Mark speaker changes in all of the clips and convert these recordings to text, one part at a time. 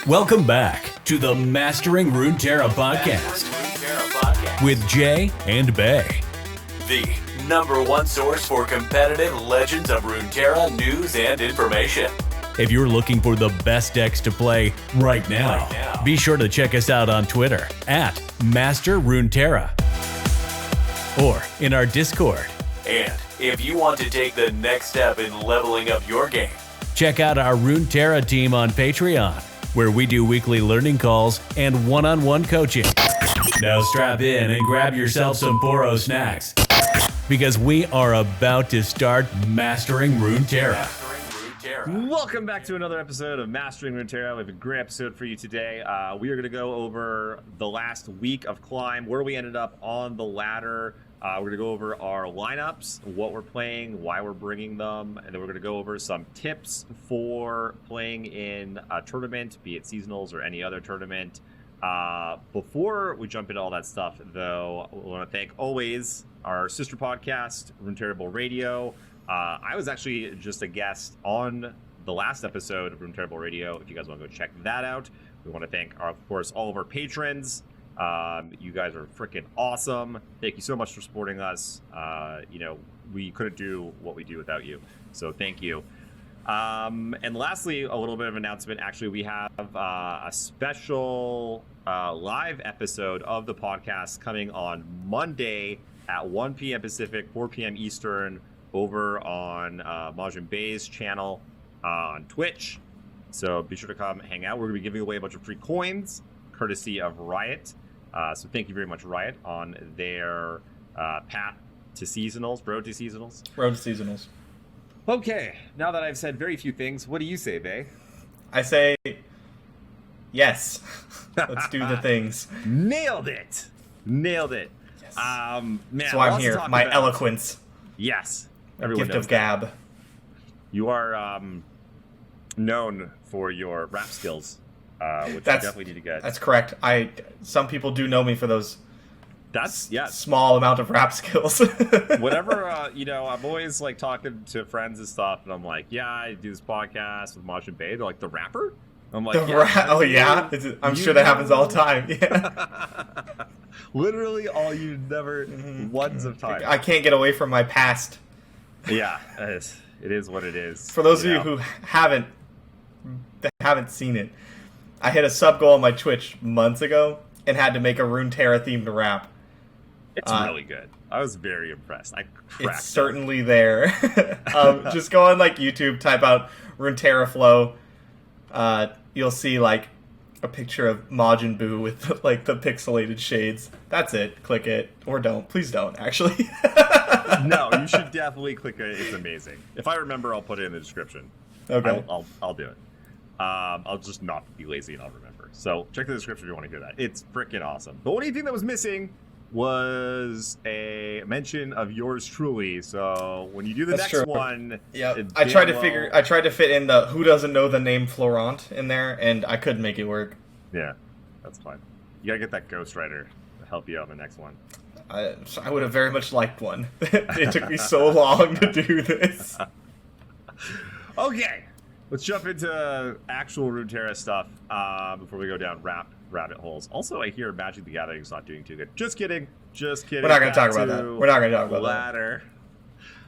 Speaker 1: Welcome back to the Mastering Runeterra podcast with Jay and Bay, the #1 source for competitive Legends of Runeterra news and information. If you're looking for the best decks to play right now, be sure to check us out on Twitter at Master Runeterra or in our Discord. And if you want to take the next step in leveling up your game, check out our Runeterra team on Patreon, where we do weekly learning calls and one-on-one coaching. Now strap in and grab yourself some Poro snacks, because we are about to start Mastering Runeterra.
Speaker 2: Welcome back to another episode of Mastering Runeterra. We have a great episode for you today. We are going to go over the last week of Climb, where we ended up on the ladder. We're going to go over our lineups, what we're playing, why we're bringing them, and then we're going to go over some tips for playing in a tournament, be it seasonals or any other tournament. Before we jump into all that stuff, though, I want to thank always our sister podcast, Runeterra Radio. I was actually just a guest on the last episode of Runeterra Radio. If you guys want to go check that out, we want to thank, of course, all of our patrons. You guys are freaking awesome. Thank you so much for supporting us. We couldn't do what we do without you, so thank you. And lastly, a little bit of announcement. Actually, we have a special live episode of the podcast coming on Monday at 1 p.m. Pacific, 4 p.m. Eastern, over on Majin Bay's channel on Twitch. So be sure to come hang out. We're going to be giving away a bunch of free coins, courtesy of Riot. So thank you very much, Riot, on their path to seasonals, road to seasonals.
Speaker 3: Road to seasonals.
Speaker 2: Okay, now that I've said very few things, what do you say, Bay?
Speaker 3: I say yes. Let's do the things.
Speaker 2: Nailed it. Yes. Man,
Speaker 3: that's why I'm here. My eloquence.
Speaker 2: Yes.
Speaker 3: Everyone gift of gab.
Speaker 2: You are known for your rap skills, which you definitely need to get.
Speaker 3: That's correct. Some people do know me for those.
Speaker 2: That's
Speaker 3: small amount of rap skills.
Speaker 2: Whatever, I'm always like talking to friends and stuff, and I'm like, yeah, I do this podcast with Majin Bay. They're like, the rapper? I'm like, I'm sure that happens all the time. Yeah. Literally all you never ones of time.
Speaker 3: I can't get away from my past.
Speaker 2: Yeah, it is what it is.
Speaker 3: For those of you who haven't seen it, I hit a sub goal on my Twitch months ago and had to make a Runeterra themed rap.
Speaker 2: It's really good. I was very impressed.
Speaker 3: It's certainly there. Just go on YouTube, type out Runeterra flow. You'll see a picture of Majin Buu with the pixelated shades. That's it. Click it or don't. Please don't. Actually.
Speaker 2: No, you should definitely click it. It's amazing. If I remember, I'll put it in the description.
Speaker 3: Okay.
Speaker 2: I'll do it. I'll just not be lazy and I'll remember. So check the description if you want to hear that. It's freaking awesome. The only thing that was missing was a mention of yours truly. So when you do the next one,
Speaker 3: I tried to fit in the who doesn't know the name Florent in there, and I couldn't make it work.
Speaker 2: Yeah, that's fine. You gotta get that ghostwriter to help you out in the next one.
Speaker 3: I would have very much liked one. It took me so long to do this.
Speaker 2: Okay, let's jump into actual Runeterra stuff before we go down rabbit holes. Also, I hear Magic the Gathering is not doing too good. Just kidding.
Speaker 3: We're not going to talk about that. We're not going to talk about
Speaker 2: ladder.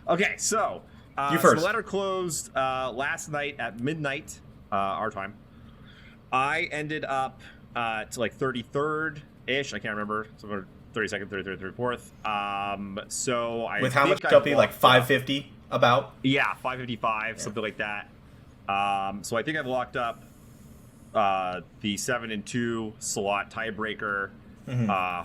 Speaker 2: Okay, so
Speaker 3: you first.
Speaker 2: The ladder closed last night at midnight, our time. I ended up to 33rd-ish. I can't remember. Somewhere 32nd, 33rd, 34th. So I
Speaker 3: with how much LP? 550 about?
Speaker 2: Yeah, 555, something like that. So I think I've locked up the 7-2 slot tiebreaker.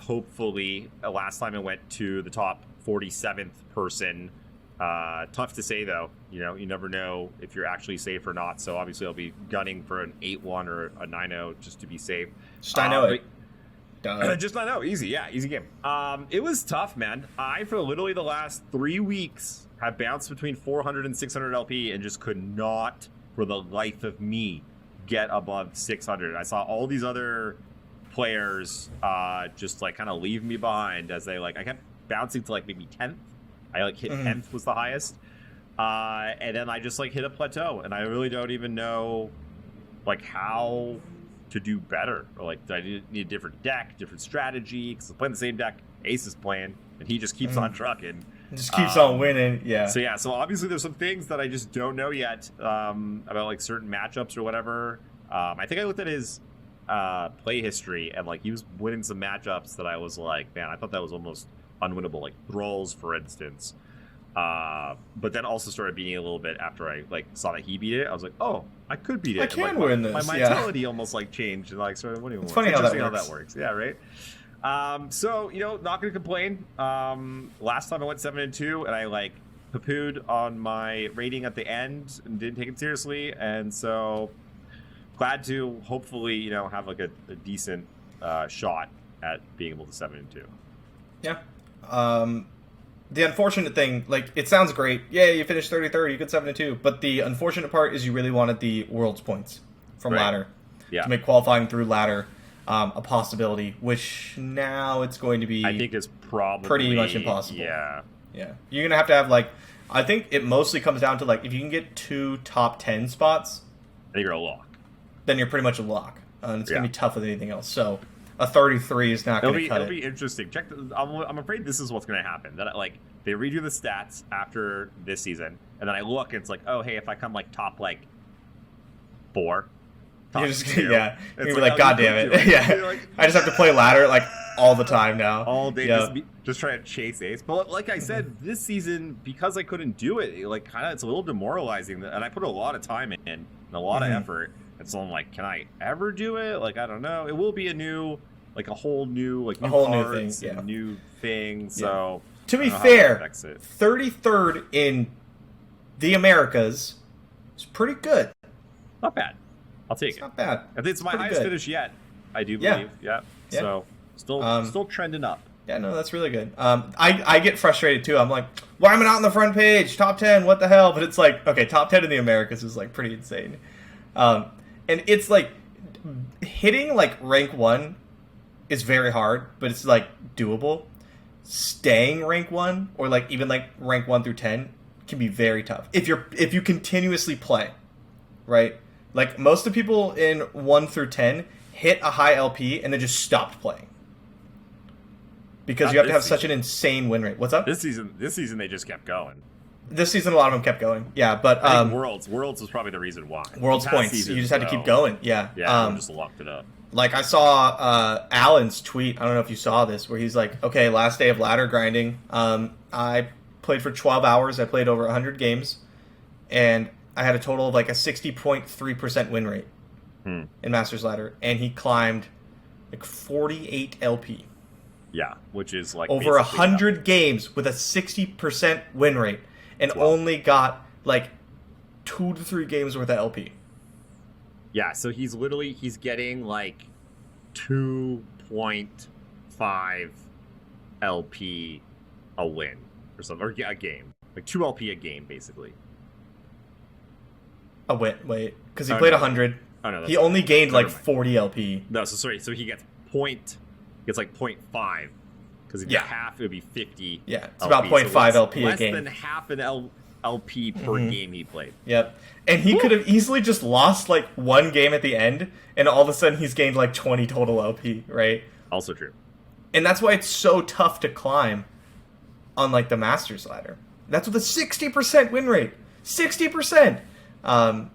Speaker 2: Hopefully, last time I went to the top 47th person. Tough to say though. You never know if you're actually safe or not. So obviously, I'll be gunning for an 8-1 or a 9-0 just to be safe.
Speaker 3: Just I know it.
Speaker 2: Just I know, easy game. It was tough, man. I for literally the last 3 weeks have bounced between 400 and 600 LP and just could not, for the life of me, get above 600. I saw all these other players just kind of leave me behind as they I kept bouncing to maybe 10th. I hit 10th was the highest, and then I just hit a plateau, and I really don't even know how to do better, or like do I need a different deck, different strategy? Because I'm playing the same deck Ace is playing, and he just keeps on trucking.
Speaker 3: Just keeps on winning, yeah.
Speaker 2: So obviously there's some things that I just don't know yet about like certain matchups or whatever. I think I looked at his play history, and like he was winning some matchups that I was like, man, I thought that was almost unwinnable, like Thralls, for instance. But then also started beating it a little bit after I like saw that he beat it. I was like, oh, I could beat it.
Speaker 3: I can win this.
Speaker 2: My mentality almost like changed and like started winning.
Speaker 3: It's funny how that
Speaker 2: works. Yeah, right. So not gonna complain. Last time I went 7-2, and I like poo-pooed on my rating at the end and didn't take it seriously, and so glad to hopefully have like a decent shot at being able to 7-2.
Speaker 3: Yeah. The unfortunate thing, like, it sounds great. Yeah, you finished 33rd, you could 7-2. But the unfortunate part is you really wanted the Worlds points from ladder to make qualifying through ladder a possibility, which now it's going to be,
Speaker 2: I think, is probably
Speaker 3: pretty much impossible.
Speaker 2: Yeah.
Speaker 3: You're going to have like, I think it mostly comes down to like, if you can get 2 top 10 spots,
Speaker 2: I think you're a lock.
Speaker 3: Then you're pretty much a lock. And it's going to be tough with anything else. So a 33 is not going to cut it.
Speaker 2: It'll be interesting. I'm afraid this is what's going to happen. That like they redo the stats after this season, and then I look and it's like, oh hey, if I come like top like 4,
Speaker 3: you're just you're like, God damn it,
Speaker 2: like,
Speaker 3: I just have to play ladder like all the time now,
Speaker 2: all day, just trying to chase Ace. But like I said, this season, because I couldn't do it, like kind of it's a little demoralizing, and I put a lot of time in and a lot of effort. And so I'm like, can I ever do it? Like, I don't know. It will be a whole new cards and new thing. So
Speaker 3: to be fair, 33rd in the Americas is pretty good.
Speaker 2: Not bad. I'll take it.
Speaker 3: It's not bad.
Speaker 2: I think it's my highest finish yet. I do believe. Yeah. So still trending up.
Speaker 3: Yeah, no, that's really good. I get frustrated too. I'm like, why am I not on the front page? Top 10, what the hell? But it's like, okay, top 10 in the Americas is like pretty insane. And it's like hitting like rank 1 is very hard, but it's like doable. Staying rank 1 or like even like rank 1 through 10 can be very tough if you continuously play, right? Like most of the people in 1 through 10 hit a high LP and then just stopped playing because you have to have such an insane win rate. What's up?
Speaker 2: This season they just kept going.
Speaker 3: This season, a lot of them kept going. Yeah, but
Speaker 2: I think Worlds was probably the reason why.
Speaker 3: Worlds points. You just had to keep going. Yeah.
Speaker 2: Just locked it up.
Speaker 3: Like I saw Alan's tweet. I don't know if you saw this, where he's like, "Okay, last day of ladder grinding. I played for 12 hours. I played over 100 games, and I had a total of like a 60.3% win rate in Masters Ladder, and he climbed like 48 LP.
Speaker 2: Yeah, which is like
Speaker 3: over 100 games with a 60% win rate." And only got like 2 to 3 games worth of LP.
Speaker 2: Yeah, so he's getting like 2.5 LP a win or something, or a game, like 2 LP a game basically.
Speaker 3: Oh wait, because he played 100.
Speaker 2: Oh no,
Speaker 3: he only gained like 40 LP.
Speaker 2: No, so sorry, so he gets like 0.5. Because if you half, it would be 50.
Speaker 3: Yeah, it's about 0.5 LP a game.
Speaker 2: Less than half an LP per game he played.
Speaker 3: Yep. And he could have easily just lost like 1 game at the end, and all of a sudden he's gained like 20 total LP, right?
Speaker 2: Also true.
Speaker 3: And that's why it's so tough to climb on like the Masters ladder. That's with a 60% win rate. 60%! So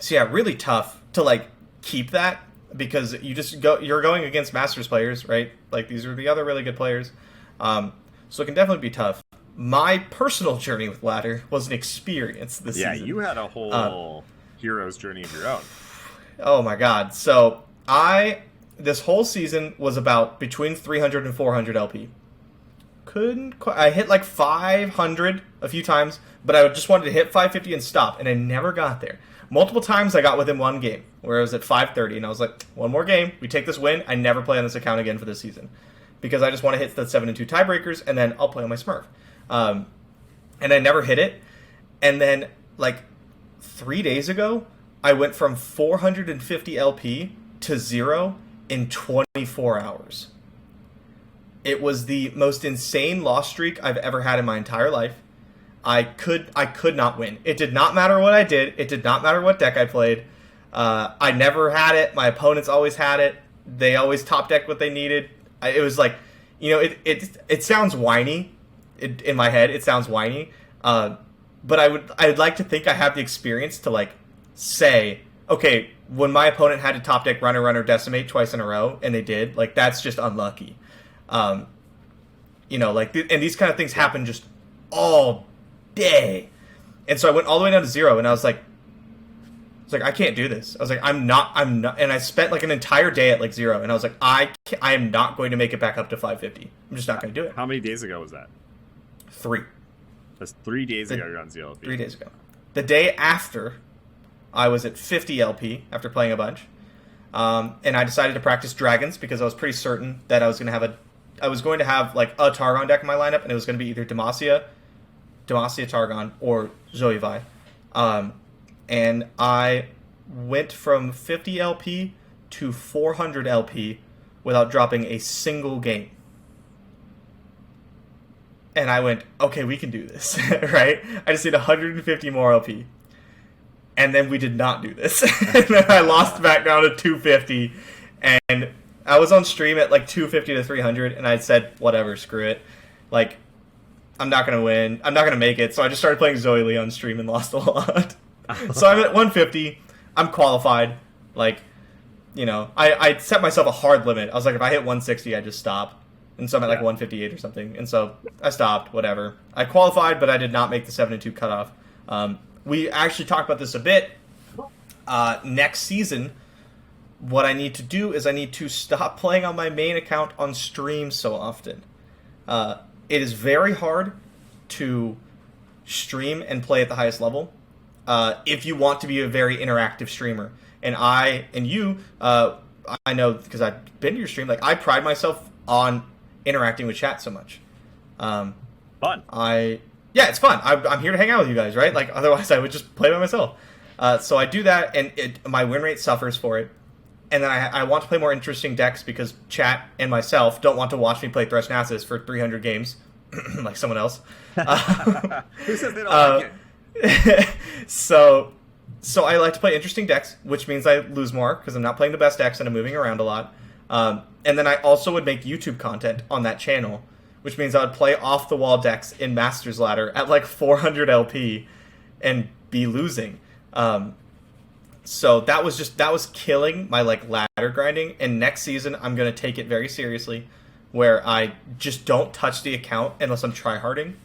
Speaker 3: yeah, really tough to like keep that. Because you're going against Masters players, right? Like these are the other really good players, so it can definitely be tough. My personal journey with ladder was an experience this season.
Speaker 2: Yeah, you had a whole hero's journey of your own.
Speaker 3: Oh my god! So this whole season was about between 300 and 400 LP. I hit like 500 a few times, but I just wanted to hit 550 and stop, and I never got there. Multiple times I got within 1 game, where I was at 530, and I was like, 1 more game, we take this win, I never play on this account again for this season. Because I just want to hit the 7-2 tiebreakers, and then I'll play on my Smurf. And I never hit it. And then, like, 3 days ago, I went from 450 LP to 0 in 24 hours. It was the most insane loss streak I've ever had in my entire life. I could not win. It did not matter what I did. It did not matter what deck I played. I never had it. My opponents always had it. They always top decked what they needed. It was like, it sounds whiny. In my head, it sounds whiny. But I'd like to think I have the experience to like say, okay, when my opponent had to top deck runner decimate twice in a row, and they did, like that's just unlucky. And these kind of things happen just all day. And so I went all the way down to 0, and I was like, I can't do this. I was like, I'm not, and I spent like an entire day at like 0, and I was like, I am not going to make it back up to 550. I'm just not going to do it.
Speaker 2: How many days ago was that?
Speaker 3: 3.
Speaker 2: That's 3 days ago you're on 0 LP.
Speaker 3: 3 days ago. The day after, I was at 50 LP after playing a bunch, and I decided to practice dragons because I was pretty certain that I was going to have like a Targon deck in my lineup, and it was going to be either Demacia Targon, or Zoe Vi. And I went from 50 LP to 400 LP without dropping a single game. And I went, okay, we can do this, right? I just need 150 more LP. And then we did not do this. And then I lost back down to 250. And I was on stream at like 250 to 300, and I said, whatever, screw it. Like, I'm not going to win. I'm not going to make it. So I just started playing Zoe Lee on stream and lost a lot. So I'm at 150. I'm qualified. Like, I set myself a hard limit. I was like, if I hit 160, I just stop. And so I'm at like 158 or something. And so I stopped, whatever. I qualified, but I did not make the 7-2 cutoff. We actually talked about this a bit. Next season, what I need to do is I need to stop playing on my main account on stream so often. It is very hard to stream and play at the highest level if you want to be a very interactive streamer. And I know because I've been to your stream, like I pride myself on interacting with chat so much.
Speaker 2: Fun.
Speaker 3: Yeah, it's fun. I'm here to hang out with you guys, right? Like otherwise I would just play by myself. So I do that, and my win rate suffers for it. And then I want to play more interesting decks because chat and myself don't want to watch me play Thresh Nasus for 300 games, like someone else.
Speaker 2: Who says they don't like it?
Speaker 3: So I like to play interesting decks, which means I lose more because I'm not playing the best decks and I'm moving around a lot. And then I also would make YouTube content on that channel, which means I would play off-the-wall decks in Masters Ladder at like 400 LP and be losing. So that was killing my like ladder grinding. And next season, I'm going to take it very seriously, where I just don't touch the account unless I'm tryharding.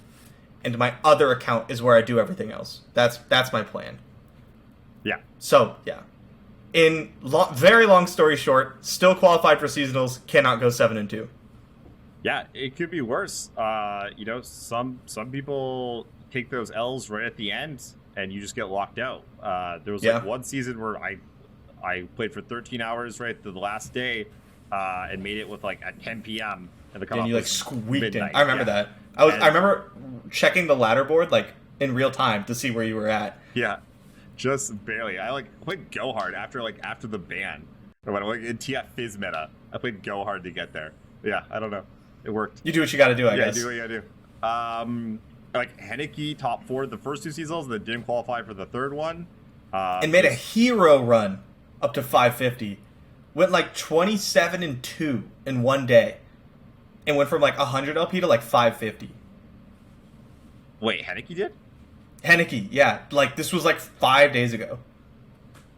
Speaker 3: And my other account is where I do everything else. That's my plan.
Speaker 2: Yeah.
Speaker 3: So, yeah. Very long story short, still qualified for seasonals, cannot go 7-2.
Speaker 2: Yeah, it could be worse. Some people take those L's right at the end, and you just get locked out. There was like one season where I played for 13 hours right the last day, and made it with like at 10 p.m. and the cutoff.
Speaker 3: And you like squeaked
Speaker 2: midnight.
Speaker 3: in. I remember that. I remember checking the ladder board like in real time to see where you were at.
Speaker 2: Yeah, just barely. I played Go Hard after the ban. Or when I went in TF Fizz meta, I played Go Hard to get there. Yeah, I don't know. It worked.
Speaker 3: You do what you got to do, I guess.
Speaker 2: Yeah, do what you got to do. Like Henneke top 4 the first 2 seasons, and then didn't qualify for the third one.
Speaker 3: And made a hero run up to 550. Went like 27-2 in one day. And went from like 100 LP to like 550.
Speaker 2: Wait, Henneke did?
Speaker 3: Henneke, yeah. Like this was like 5 days ago.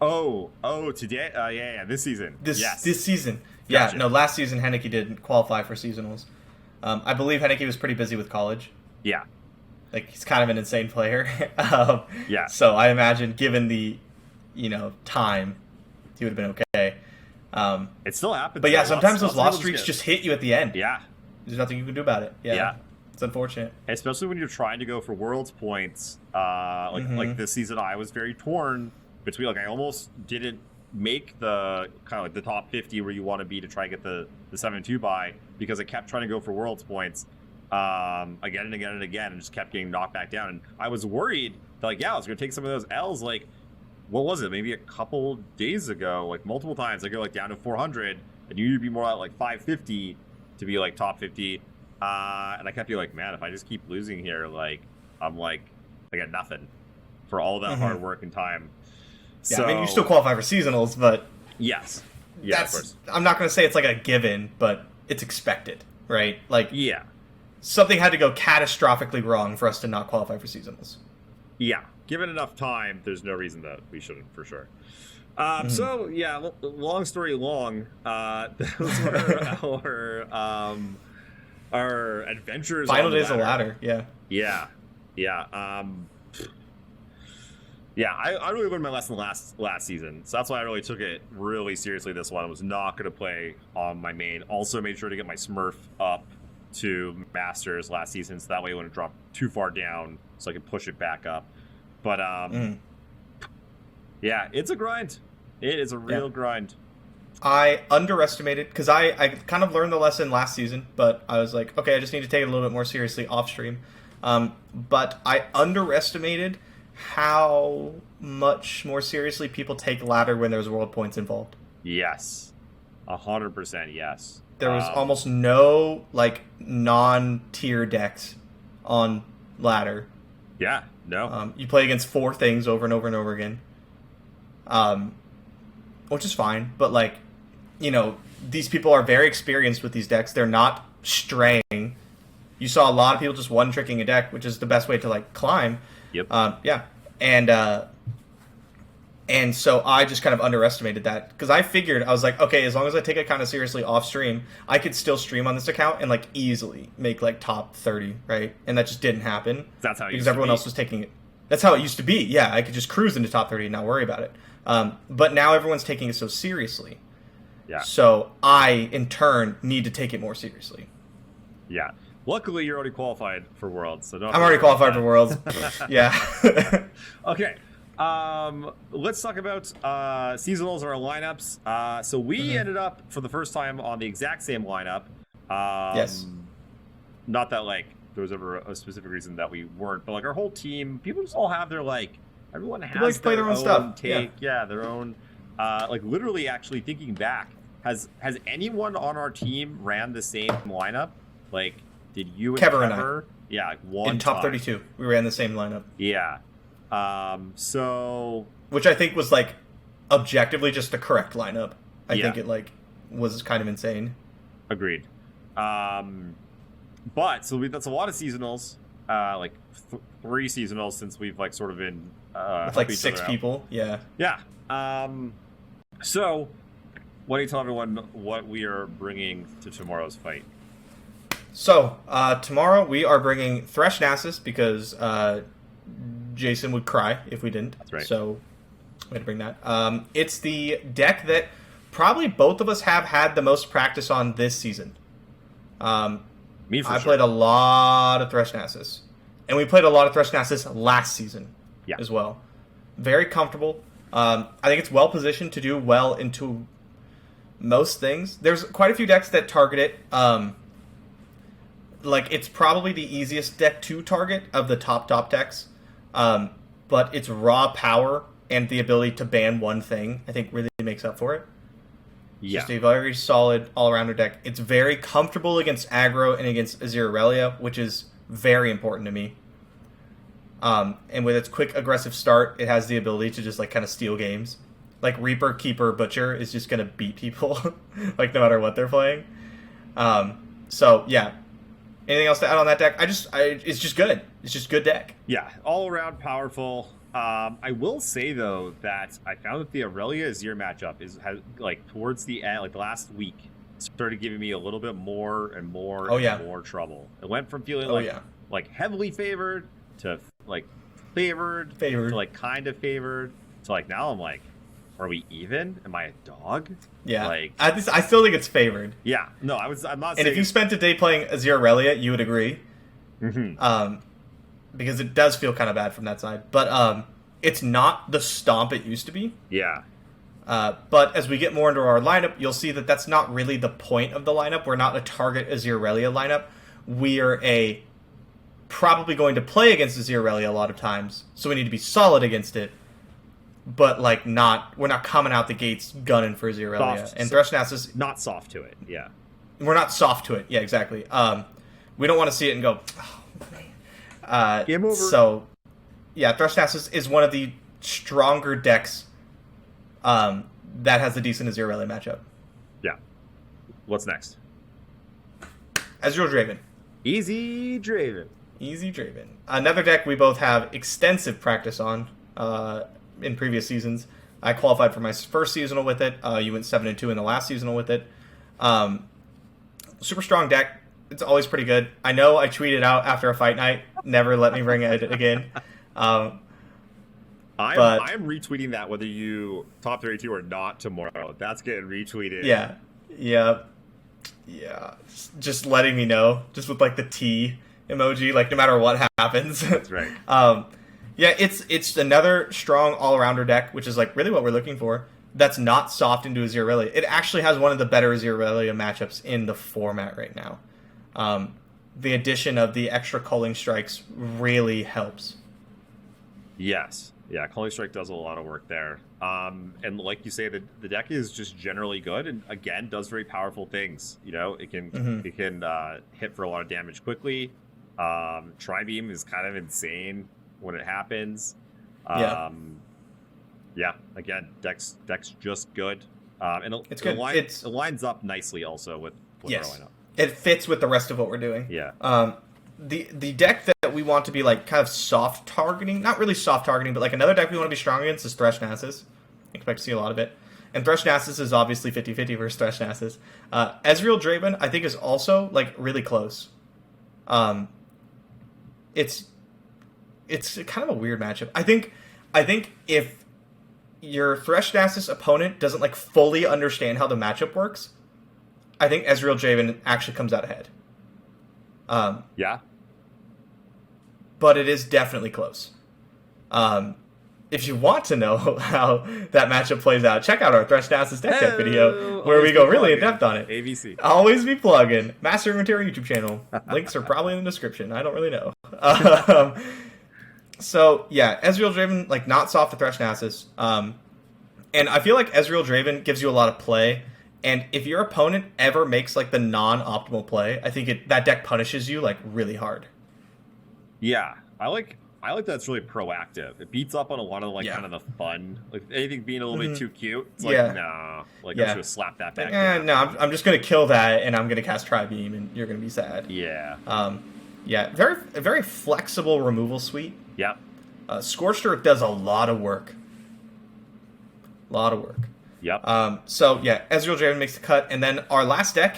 Speaker 2: Oh, today? Yeah, this season.
Speaker 3: This season.
Speaker 2: Gotcha.
Speaker 3: Yeah, no, last season Henneke didn't qualify for seasonals. I believe Henneke was pretty busy with college.
Speaker 2: Yeah.
Speaker 3: Like, he's kind of an insane player.
Speaker 2: Yeah.
Speaker 3: So I imagine, given the, time, he would have been okay.
Speaker 2: It still happens.
Speaker 3: But yeah, sometimes those loss streaks just hit you at the end.
Speaker 2: Yeah.
Speaker 3: There's nothing you can do about it. Yeah. It's unfortunate.
Speaker 2: Especially when you're trying to go for Worlds points. Like this season, I was very torn between, like, I almost didn't make the kind of like the top 50 where you want to be to try and get the 7-2 buy, because I kept trying to go for Worlds points again and again and again, and just kept getting knocked back down. And I was worried that, like, I was going to take some of those L's. Like, what was it? Maybe a couple days ago, like multiple times, I go like down to 400, and you'd be more at like 550 to be like top 50. And I kept being like, man, if I just keep losing here, like, I'm like, I got nothing for all that hard work and time.
Speaker 3: Yeah,
Speaker 2: So,
Speaker 3: I mean, you still qualify for seasonals, but
Speaker 2: yes. Yeah, of course.
Speaker 3: I'm not going to say it's like a given, but it's expected, right? Like,
Speaker 2: Yeah.
Speaker 3: something had to go catastrophically wrong for us to not qualify for seasonals.
Speaker 2: Yeah. Given enough time, there's no reason that we shouldn't, for sure. So, yeah, long story long, those were our adventures
Speaker 3: Final
Speaker 2: on the
Speaker 3: days of ladder, yeah.
Speaker 2: Yeah. Yeah. Yeah, I really learned my lesson last season, so that's why I really took it really seriously this one. I was not going to play on my main. Also made sure to get my Smurf up to Masters last season, so that way it wouldn't drop too far down, so I could push it back up. But, yeah, it's a grind. It is a real grind.
Speaker 3: I underestimated, because I kind of learned the lesson last season, but I was like, okay, I just need to take it a little bit more seriously off stream. But I underestimated how much more seriously people take ladder when there's world points involved.
Speaker 2: Yes. 100% yes.
Speaker 3: There was almost no, like, non-tier decks on ladder.
Speaker 2: Yeah, no.
Speaker 3: You play against 4 things over and over and over again. Which is fine, but, like, you know, these people are very experienced with these decks. They're not straying. You saw a lot of people just one-tricking a deck, which is the best way to, like, climb.
Speaker 2: Yep.
Speaker 3: Yeah. And so I just kind of underestimated that, because I figured, I was like, okay, as long as I take it kind of seriously off stream, I could still stream on this account and, like, easily make, like, top 30, right? And that just didn't happen.
Speaker 2: That's how it
Speaker 3: because
Speaker 2: used to
Speaker 3: everyone
Speaker 2: be.
Speaker 3: else was taking it. That's how it used to be. Yeah, I could just cruise into top 30 and not worry about it. But now everyone's taking it so seriously.
Speaker 2: Yeah.
Speaker 3: So I, in turn, need to take it more seriously.
Speaker 2: Yeah. Luckily, you're already qualified for Worlds, so don't.
Speaker 3: I'm already qualified for Worlds. Yeah.
Speaker 2: Okay. Let's talk about seasonals or our lineups. So we ended up for the first time on the exact same lineup.
Speaker 3: Yes.
Speaker 2: Not that like there was ever a specific reason that we weren't, but like our whole team, people just all have their like. Everyone has
Speaker 3: like to play their own stuff.
Speaker 2: Take, yeah, their own. Like literally, actually thinking back, has anyone on our team ran the same lineup? Like, did you and
Speaker 3: Kever and
Speaker 2: Kever? Yeah, like one
Speaker 3: in top
Speaker 2: time.
Speaker 3: 32, we ran the same lineup.
Speaker 2: Yeah. So
Speaker 3: which I think was like objectively just the correct lineup. I
Speaker 2: Yeah.
Speaker 3: think it like was kind of insane.
Speaker 2: agreed. But so that's a lot of seasonals. Like 3 seasonals since we've like sort of been
Speaker 3: With like 6 people. Yeah.
Speaker 2: Yeah. So why don't you tell everyone what we are bringing to tomorrow's fight?
Speaker 3: So, tomorrow we are bringing Thresh Nasus because Jason would cry if we didn't.
Speaker 2: That's right.
Speaker 3: So, we had to bring that. It's the deck that probably both of us have had the most practice on this season.
Speaker 2: Me for
Speaker 3: I
Speaker 2: sure.
Speaker 3: played a lot of Thresh Nasus. And we played a lot of Thresh Nasus last season as well. Very comfortable. I think it's well positioned to do well into most things. There's quite a few decks that target it. Like, it's probably the easiest deck to target of the top decks. But its raw power and the ability to ban one thing, I think, really makes up for it.
Speaker 2: Yeah.
Speaker 3: Just a very solid all-rounder deck. It's very comfortable against aggro and against Azir Aurelia, which is very important to me. And with its quick, aggressive start, it has the ability to just, like, kind of steal games. Like, Reaper, Keeper, Butcher is just going to beat people, like, no matter what they're playing. So, yeah. Anything else to add on that deck? It's just good. It's just good deck.
Speaker 2: Yeah, all around powerful. I will say though that I found that the Aurelia Azir matchup has like towards the end, like the last week, started giving me a little bit more and more and more trouble. It went from feeling like heavily favored to like favored to like kind of favored to like now I'm like, are we even? Am I a dog?
Speaker 3: Yeah,
Speaker 2: like
Speaker 3: I still think it's favored.
Speaker 2: Yeah, no, I'm not.
Speaker 3: And if you spent a day playing Azir Aurelia, you would agree.
Speaker 2: Mm-hmm.
Speaker 3: Because it does feel kind of bad from that side. But it's not the stomp it used to be.
Speaker 2: Yeah.
Speaker 3: But as we get more into our lineup, you'll see that that's not really the point of the lineup. We're not a target Azir Aurelia lineup. We are probably going to play against Azir Aurelia a lot of times, so we need to be solid against it. But like we're not coming out the gates gunning for Azir Aurelia. And Thresh Nasus
Speaker 2: not soft to it. Yeah.
Speaker 3: We're not soft to it. Yeah, exactly. We don't want to see it and go, oh, man.
Speaker 2: Game over.
Speaker 3: So, yeah, Thresh Nasus is one of the stronger decks that has a decent Azir-Rayleigh matchup.
Speaker 2: Yeah. What's next?
Speaker 3: Ezreal Draven.
Speaker 2: Easy Draven.
Speaker 3: Easy Draven. Another deck we both have extensive practice on in previous seasons. I qualified for my first seasonal with it. You went 7-2 in the last seasonal with it. Super strong deck. It's always pretty good. I know I tweeted out after a fight night, never let me bring it again.
Speaker 2: I'm retweeting that whether you top 32 or not tomorrow. That's getting retweeted.
Speaker 3: Yeah. Just letting me know, just with like the T emoji, like no matter what happens.
Speaker 2: That's right.
Speaker 3: Yeah, it's another strong all-rounder deck, which is like really what we're looking for. That's not soft into Azir-Rayleigh. It actually has one of the better Azir-Rayleigh matchups in the format right now. The addition of the extra culling strikes really helps.
Speaker 2: Yes. Yeah, Culling Strike does a lot of work there. And like you say, the deck is just generally good and, again, does very powerful things. You know, it can hit for a lot of damage quickly. Tri-Beam is kind of insane when it happens. Yeah, again, deck's just good. And
Speaker 3: it's good.
Speaker 2: It lines up nicely also with our lineup.
Speaker 3: It fits with the rest of what we're doing.
Speaker 2: Yeah.
Speaker 3: The deck that we want to be like kind of soft targeting, not really soft targeting, but like another deck we want to be strong against is Thresh Nasus. Expect to see a lot of it. And Thresh Nasus is obviously 50-50 versus Thresh Nasus. Ezreal Draven, I think, is also like really close. It's kind of a weird matchup. I think if your Thresh Nasus opponent doesn't like fully understand how the matchup works, I think Ezreal Draven actually comes out ahead.
Speaker 2: Yeah.
Speaker 3: But it is definitely close. If you want to know how that matchup plays out, check out our Thresh Nasus deck video, where we go really in depth on it.
Speaker 2: ABC.
Speaker 3: Always be plugging. Master Runeterra YouTube channel. Links are probably in the description. I don't really know. So, yeah, Ezreal Draven, like, not soft to Thresh Nasus. And I feel like Ezreal Draven gives you a lot of play. And if your opponent ever makes, like, the non-optimal play, I think that deck punishes you, like, really hard.
Speaker 2: Yeah, I like that's really proactive. It beats up on a lot of kind of the fun, like anything being a little bit too cute. It's like no, I'm just gonna slap that back.
Speaker 3: No, I'm just gonna kill that, and I'm gonna cast Tri-Beam, and you're gonna be sad.
Speaker 2: Yeah.
Speaker 3: Very flexible removal suite.
Speaker 2: Yep.
Speaker 3: Scorched Earth does a lot of work.
Speaker 2: Yep.
Speaker 3: Ezreal Draven makes the cut, and then our last deck.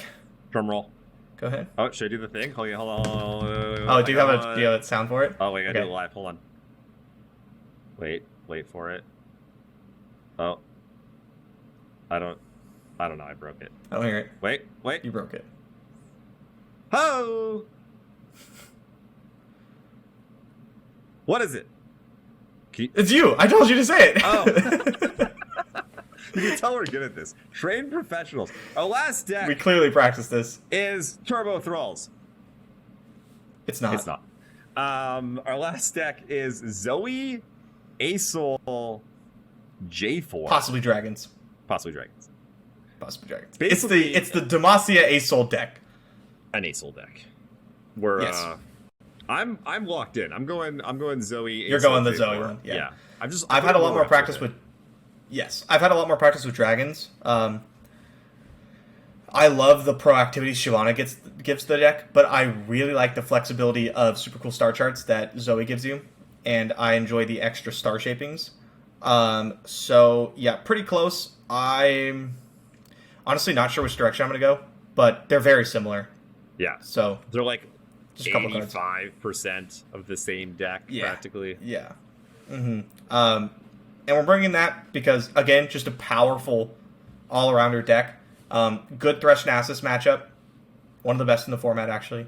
Speaker 2: Drum roll.
Speaker 3: Go ahead.
Speaker 2: Oh, should I do the thing? Hold on.
Speaker 3: Oh, do you have a sound for it?
Speaker 2: Oh, wait, I gotta do it live. Hold on. Wait for it. Oh. I don't know. I broke it.
Speaker 3: I don't hear it.
Speaker 2: Wait.
Speaker 3: You broke it.
Speaker 2: Oh! What is it?
Speaker 3: It's you! I told you to say it!
Speaker 2: Oh. You can tell we're good at this. Trained professionals. Our last deck...
Speaker 3: We clearly practiced this.
Speaker 2: ...is Turbo Thralls.
Speaker 3: It's not.
Speaker 2: It's not. Our last deck is Zoe, Aesol, J4.
Speaker 3: Possibly Dragons.
Speaker 2: Basically,
Speaker 3: it's the Demacia Aesol deck.
Speaker 2: An Aesol deck. Where
Speaker 3: yes.
Speaker 2: I'm locked in. I'm going Zoe.
Speaker 3: You're
Speaker 2: Aesol,
Speaker 3: going the
Speaker 2: J4.
Speaker 3: Zoe one. Yeah.
Speaker 2: I've
Speaker 3: had a lot more practice with. Yes, I've had a lot more practice with Dragons. I love the proactivity Shyvana gives the deck, but I really like the flexibility of super cool star charts that Zoe gives you, and I enjoy the extra star shapings. Pretty close. I'm honestly not sure which direction I'm going to go, but they're very similar.
Speaker 2: Yeah.
Speaker 3: So
Speaker 2: they're like
Speaker 3: just a couple
Speaker 2: 85% of the same deck, practically.
Speaker 3: Yeah. Mm-hmm. And we're bringing that because, again, just a powerful all-arounder deck. Good Thresh Nasus matchup. One of the best in the format, actually.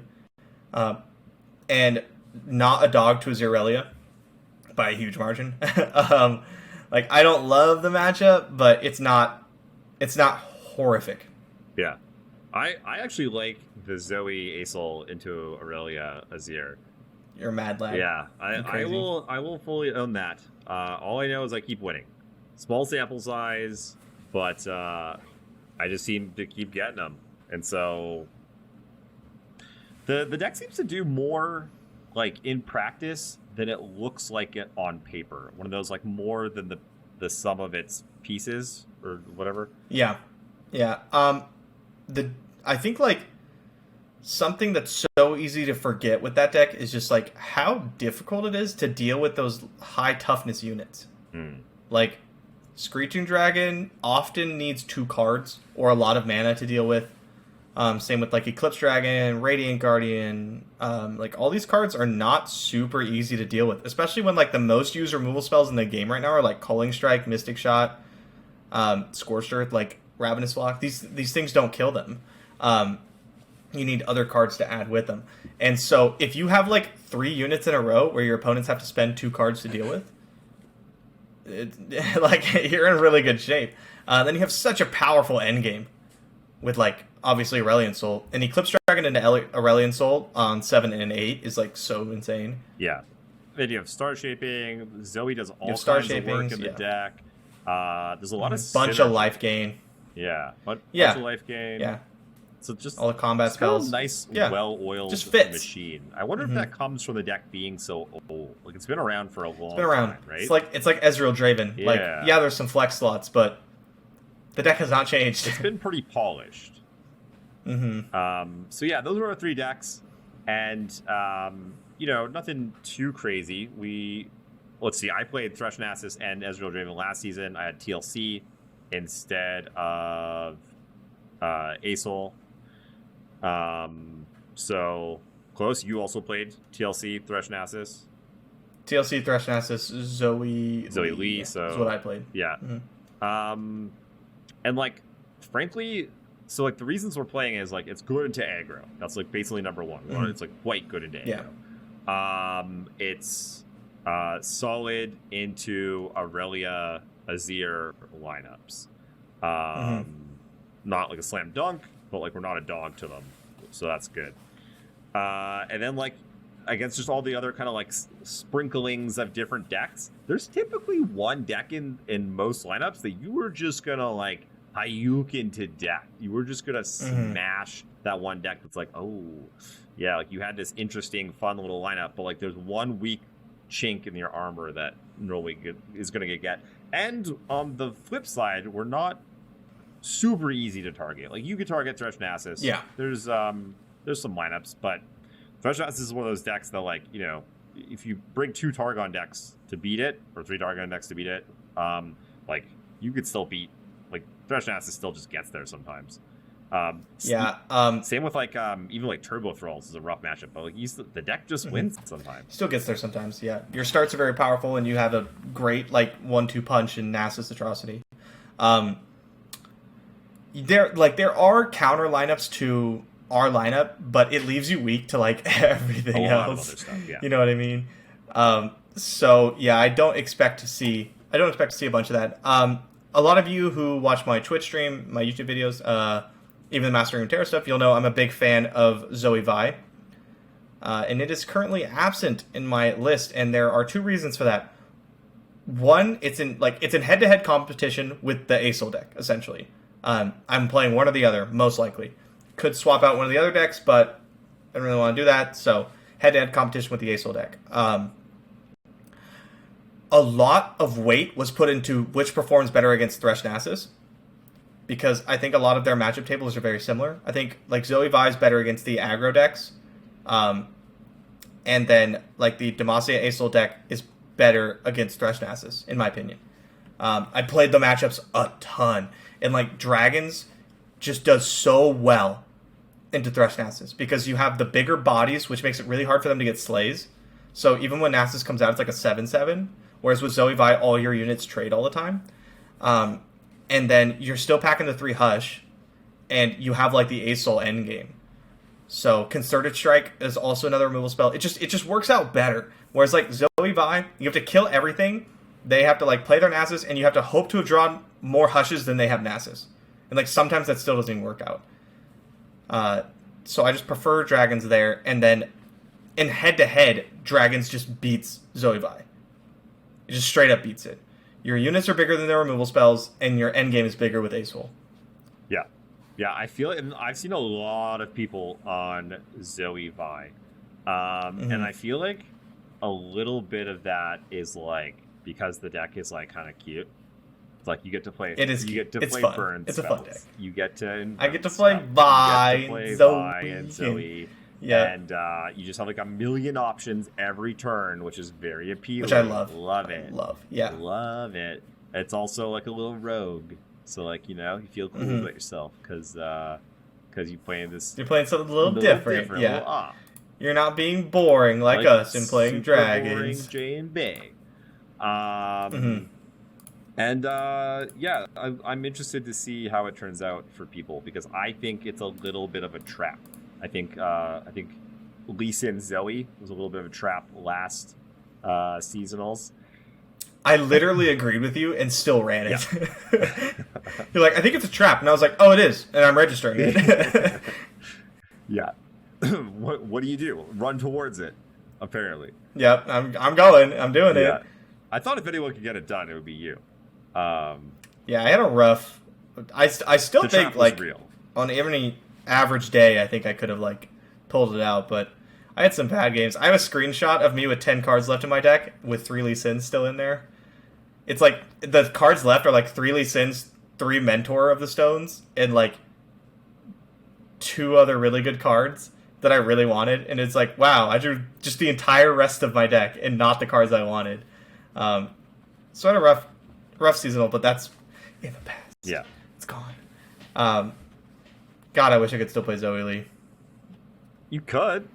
Speaker 3: And not a dog to Azir-Rayleigh by a huge margin. I don't love the matchup, but it's not horrific.
Speaker 2: Yeah. I actually like the Zoe Aesol into Aurelia Azir.
Speaker 3: You're a mad lad.
Speaker 2: Yeah, I will fully own that. All I know is I keep winning. Small sample size, but I just seem to keep getting them. And so the deck seems to do more in practice than it looks like it on paper. One of those more than the sum of its pieces or whatever.
Speaker 3: Yeah. I think like something that's so easy to forget with that deck is just like how difficult it is to deal with those high toughness units. Like Screeching Dragon often needs 2 cards or a lot of mana to deal with. Same with like Eclipse Dragon, Radiant Guardian. Like all these cards are not super easy to deal with, especially when like the most used removal spells in the game right now are like Culling Strike, Mystic Shot, Scorched Earth, like Ravenous Flock. These things don't kill them. You need other cards to add with them. And so if you have like 3 units in a row where your opponents have to spend 2 cards to deal with, like you're in really good shape. Then you have such a powerful endgame with like obviously Aurelion Soul. And Eclipse Dragon into Aurelion Soul on 7 and 8 is like so insane.
Speaker 2: Yeah. Then you have Star Shaping. Zoe does all kinds of work in the deck. There's a lot of
Speaker 3: bunch of life gain.
Speaker 2: Yeah. Bunch of life gain.
Speaker 3: Yeah.
Speaker 2: So just
Speaker 3: all the combat spells.
Speaker 2: Nice, well-oiled machine. I wonder if that comes from the deck being so old. Like it's been around for a long time, right? It's like
Speaker 3: Ezreal Draven.
Speaker 2: Yeah.
Speaker 3: Like there's some flex slots, but the deck has not changed.
Speaker 2: It's been pretty polished. So yeah, those were our 3 decks, and nothing too crazy. Let's see. I played Thresh Nasus and Ezreal Draven last season. I had TLC instead of Asol. So close. You also played TLC Thresh Nasus.
Speaker 3: TLC Thresh Nasus Zoe
Speaker 2: Lee. So
Speaker 3: that's what I played.
Speaker 2: Yeah. And like, frankly, so like the reasons we're playing is like it's good into aggro. That's like basically number 1. It's like quite good into aggro. Yeah. It's solid into Aurelia Azir lineups. Not like a slam dunk, but like we're not a dog to them, so that's good. And then like against just all the other kind of like sprinklings of different decks, there's typically one deck in most lineups that you were just gonna like Hayukin to death. You were just gonna smash that one deck that's like, oh yeah, like you had this interesting fun little lineup, but like there's one weak chink in your armor that normally is gonna get. And on the flip side, we're not super easy to target. Like you could target Thresh Nasus.
Speaker 3: Yeah.
Speaker 2: There's some lineups, but Thresh Nasus is one of those decks that like, if you bring 2 Targon decks to beat it, or 3 Targon decks to beat it, like you could still beat, like Thresh Nasus still just gets there sometimes. Same with like even like Turbo Thralls is a rough matchup, but like the deck just wins sometimes.
Speaker 3: Still gets there sometimes. Yeah, your starts are very powerful, and you have a great like 1-2 punch in Nasus Atrocity. There are counter lineups to our lineup, but it leaves you weak to like everything else.
Speaker 2: Other stuff, yeah.
Speaker 3: You know what I mean? So yeah, I don't expect to see a bunch of that. A lot of you who watch my Twitch stream, my YouTube videos, even the Mastering Runeterra stuff, you'll know I'm a big fan of Zoe Vi. And it is currently absent in my list, and there are 2 reasons for that. One, it's in head-to-head competition with the Asol deck, essentially. I'm playing one or the other, most likely. Could swap out one of the other decks, but I don't really want to do that, so head-to-head competition with the Asol deck. A lot of weight was put into which performs better against Thresh Nasus, because I think a lot of their matchup tables are very similar. I think like Zoe Vi is better against the aggro decks, and then like the Demacia Asol deck is better against Thresh Nasus, in my opinion. I played the matchups a ton, and like Dragons just does so well into Thresh Nasus because you have the bigger bodies, which makes it really hard for them to get slays. So even when Nasus comes out, it's like a 7/7, whereas with Zoe Vi, all your units trade all the time. And then you're still packing the 3 Hush, and you have like the Asol endgame. So Concerted Strike is also another removal spell. It just works out better. Whereas like Zoe Vi, you have to kill everything. They have to like play their Nasus, and you have to hope to have drawn more Hushes than they have Nasus. And like sometimes that still doesn't even work out. So I just prefer Dragons there, and then in head-to-head, Dragons just beats Zoe Vi. It just straight up beats it. Your units are bigger than their removal spells, and your endgame is bigger with Asol.
Speaker 2: Yeah, I feel it, and I've seen a lot of people on Zoe Vi. And I feel like a little bit of that is like because the deck is like kind of cute. It's like you get to play.
Speaker 3: It is.
Speaker 2: You get to
Speaker 3: it's
Speaker 2: play
Speaker 3: fun.
Speaker 2: burn
Speaker 3: It's
Speaker 2: spells.
Speaker 3: a fun deck.
Speaker 2: You get to.
Speaker 3: I get to play Vi,
Speaker 2: and
Speaker 3: Zoe.
Speaker 2: Zoe.
Speaker 3: Yeah.
Speaker 2: And you just have like a million options every turn, which is very appealing.
Speaker 3: Which I love.
Speaker 2: Love it.
Speaker 3: Yeah.
Speaker 2: Love it. It's also like a little rogue, so like you feel cool about yourself because you playing this.
Speaker 3: You're playing something a little different.
Speaker 2: A
Speaker 3: Yeah.
Speaker 2: little off.
Speaker 3: You're not being boring like us and playing
Speaker 2: super
Speaker 3: dragons.
Speaker 2: Boring J and B. And yeah, I'm interested to see how it turns out for people because I think it's a little bit of a trap. I think Lisa and Zoe was a little bit of a trap last seasonals.
Speaker 3: I literally agreed with you and still ran it.
Speaker 2: Yeah.
Speaker 3: You're like, I think it's a trap, and I was like, oh, it is, and I'm registering it.
Speaker 2: Yeah. What do you do? Run towards it. Apparently.
Speaker 3: Yep, I'm going. I'm doing it.
Speaker 2: I thought if anyone could get it done, it would be you.
Speaker 3: Yeah, I had a rough. I still think like
Speaker 2: real.
Speaker 3: On every average day, I think I could have like pulled it out, but I had some bad games. I have a screenshot of me with 10 cards left in my deck with 3 Lee Sins still in there. It's like the cards left are like 3 Lee Sins, 3 Mentor of the Stones, and like 2 other really good cards that I really wanted. And it's like, wow, I drew just the entire rest of my deck and not the cards I wanted. So I had a rough seasonal, but that's in the past.
Speaker 2: Yeah.
Speaker 3: It's gone. God, I wish I could still play Zoe Lee.
Speaker 2: You could.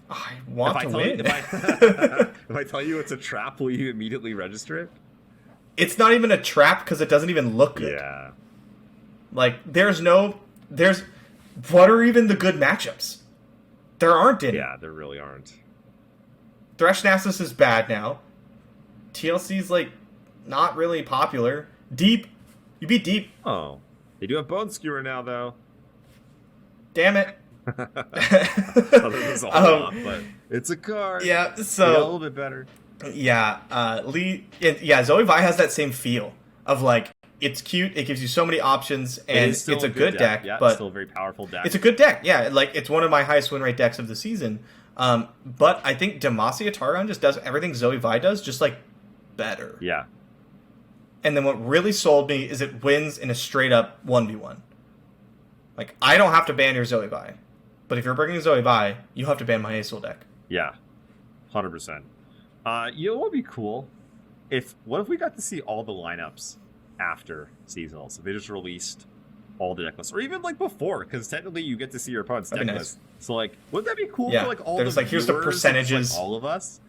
Speaker 3: I want to win.
Speaker 2: If I tell you it's a trap, will you immediately register it?
Speaker 3: It's not even a trap because it doesn't even look good.
Speaker 2: Yeah.
Speaker 3: Like, what are even the good matchups? There aren't any.
Speaker 2: Yeah, there really aren't.
Speaker 3: Thresh Nasus is bad now. TLC's, like, not really popular. Deep. You beat Deep.
Speaker 2: Oh. They do have Bone Skewer now, though.
Speaker 3: Damn it.
Speaker 2: Off, but it's a card.
Speaker 3: Yeah,
Speaker 2: a
Speaker 3: so...
Speaker 2: little bit better.
Speaker 3: Yeah, Zoe Vi has that same feel of, like, it's cute, it gives you so many options, and it's a good deck,
Speaker 2: yeah,
Speaker 3: but
Speaker 2: it's still a very powerful deck.
Speaker 3: It's a good deck, yeah. Like, it's one of my highest win rate decks of the season. But I think Demacia Targon just does everything Zoe Vi does, just, like, better.
Speaker 2: Yeah.
Speaker 3: And then what really sold me is it wins in a straight-up 1v1. Like, I don't have to ban your Zoe Vi. But if you're bringing Zoe Vi, you have to ban my Aesol deck.
Speaker 2: Yeah. 100%. You know what would be cool? What if we got to see all the lineups after seasonals? If they just released all the deck lists, or even like before, because technically you get to see your opponent's deck list. So like, wouldn't that be cool for like all
Speaker 3: there's
Speaker 2: the
Speaker 3: like here's the percentages,
Speaker 2: like, all of us?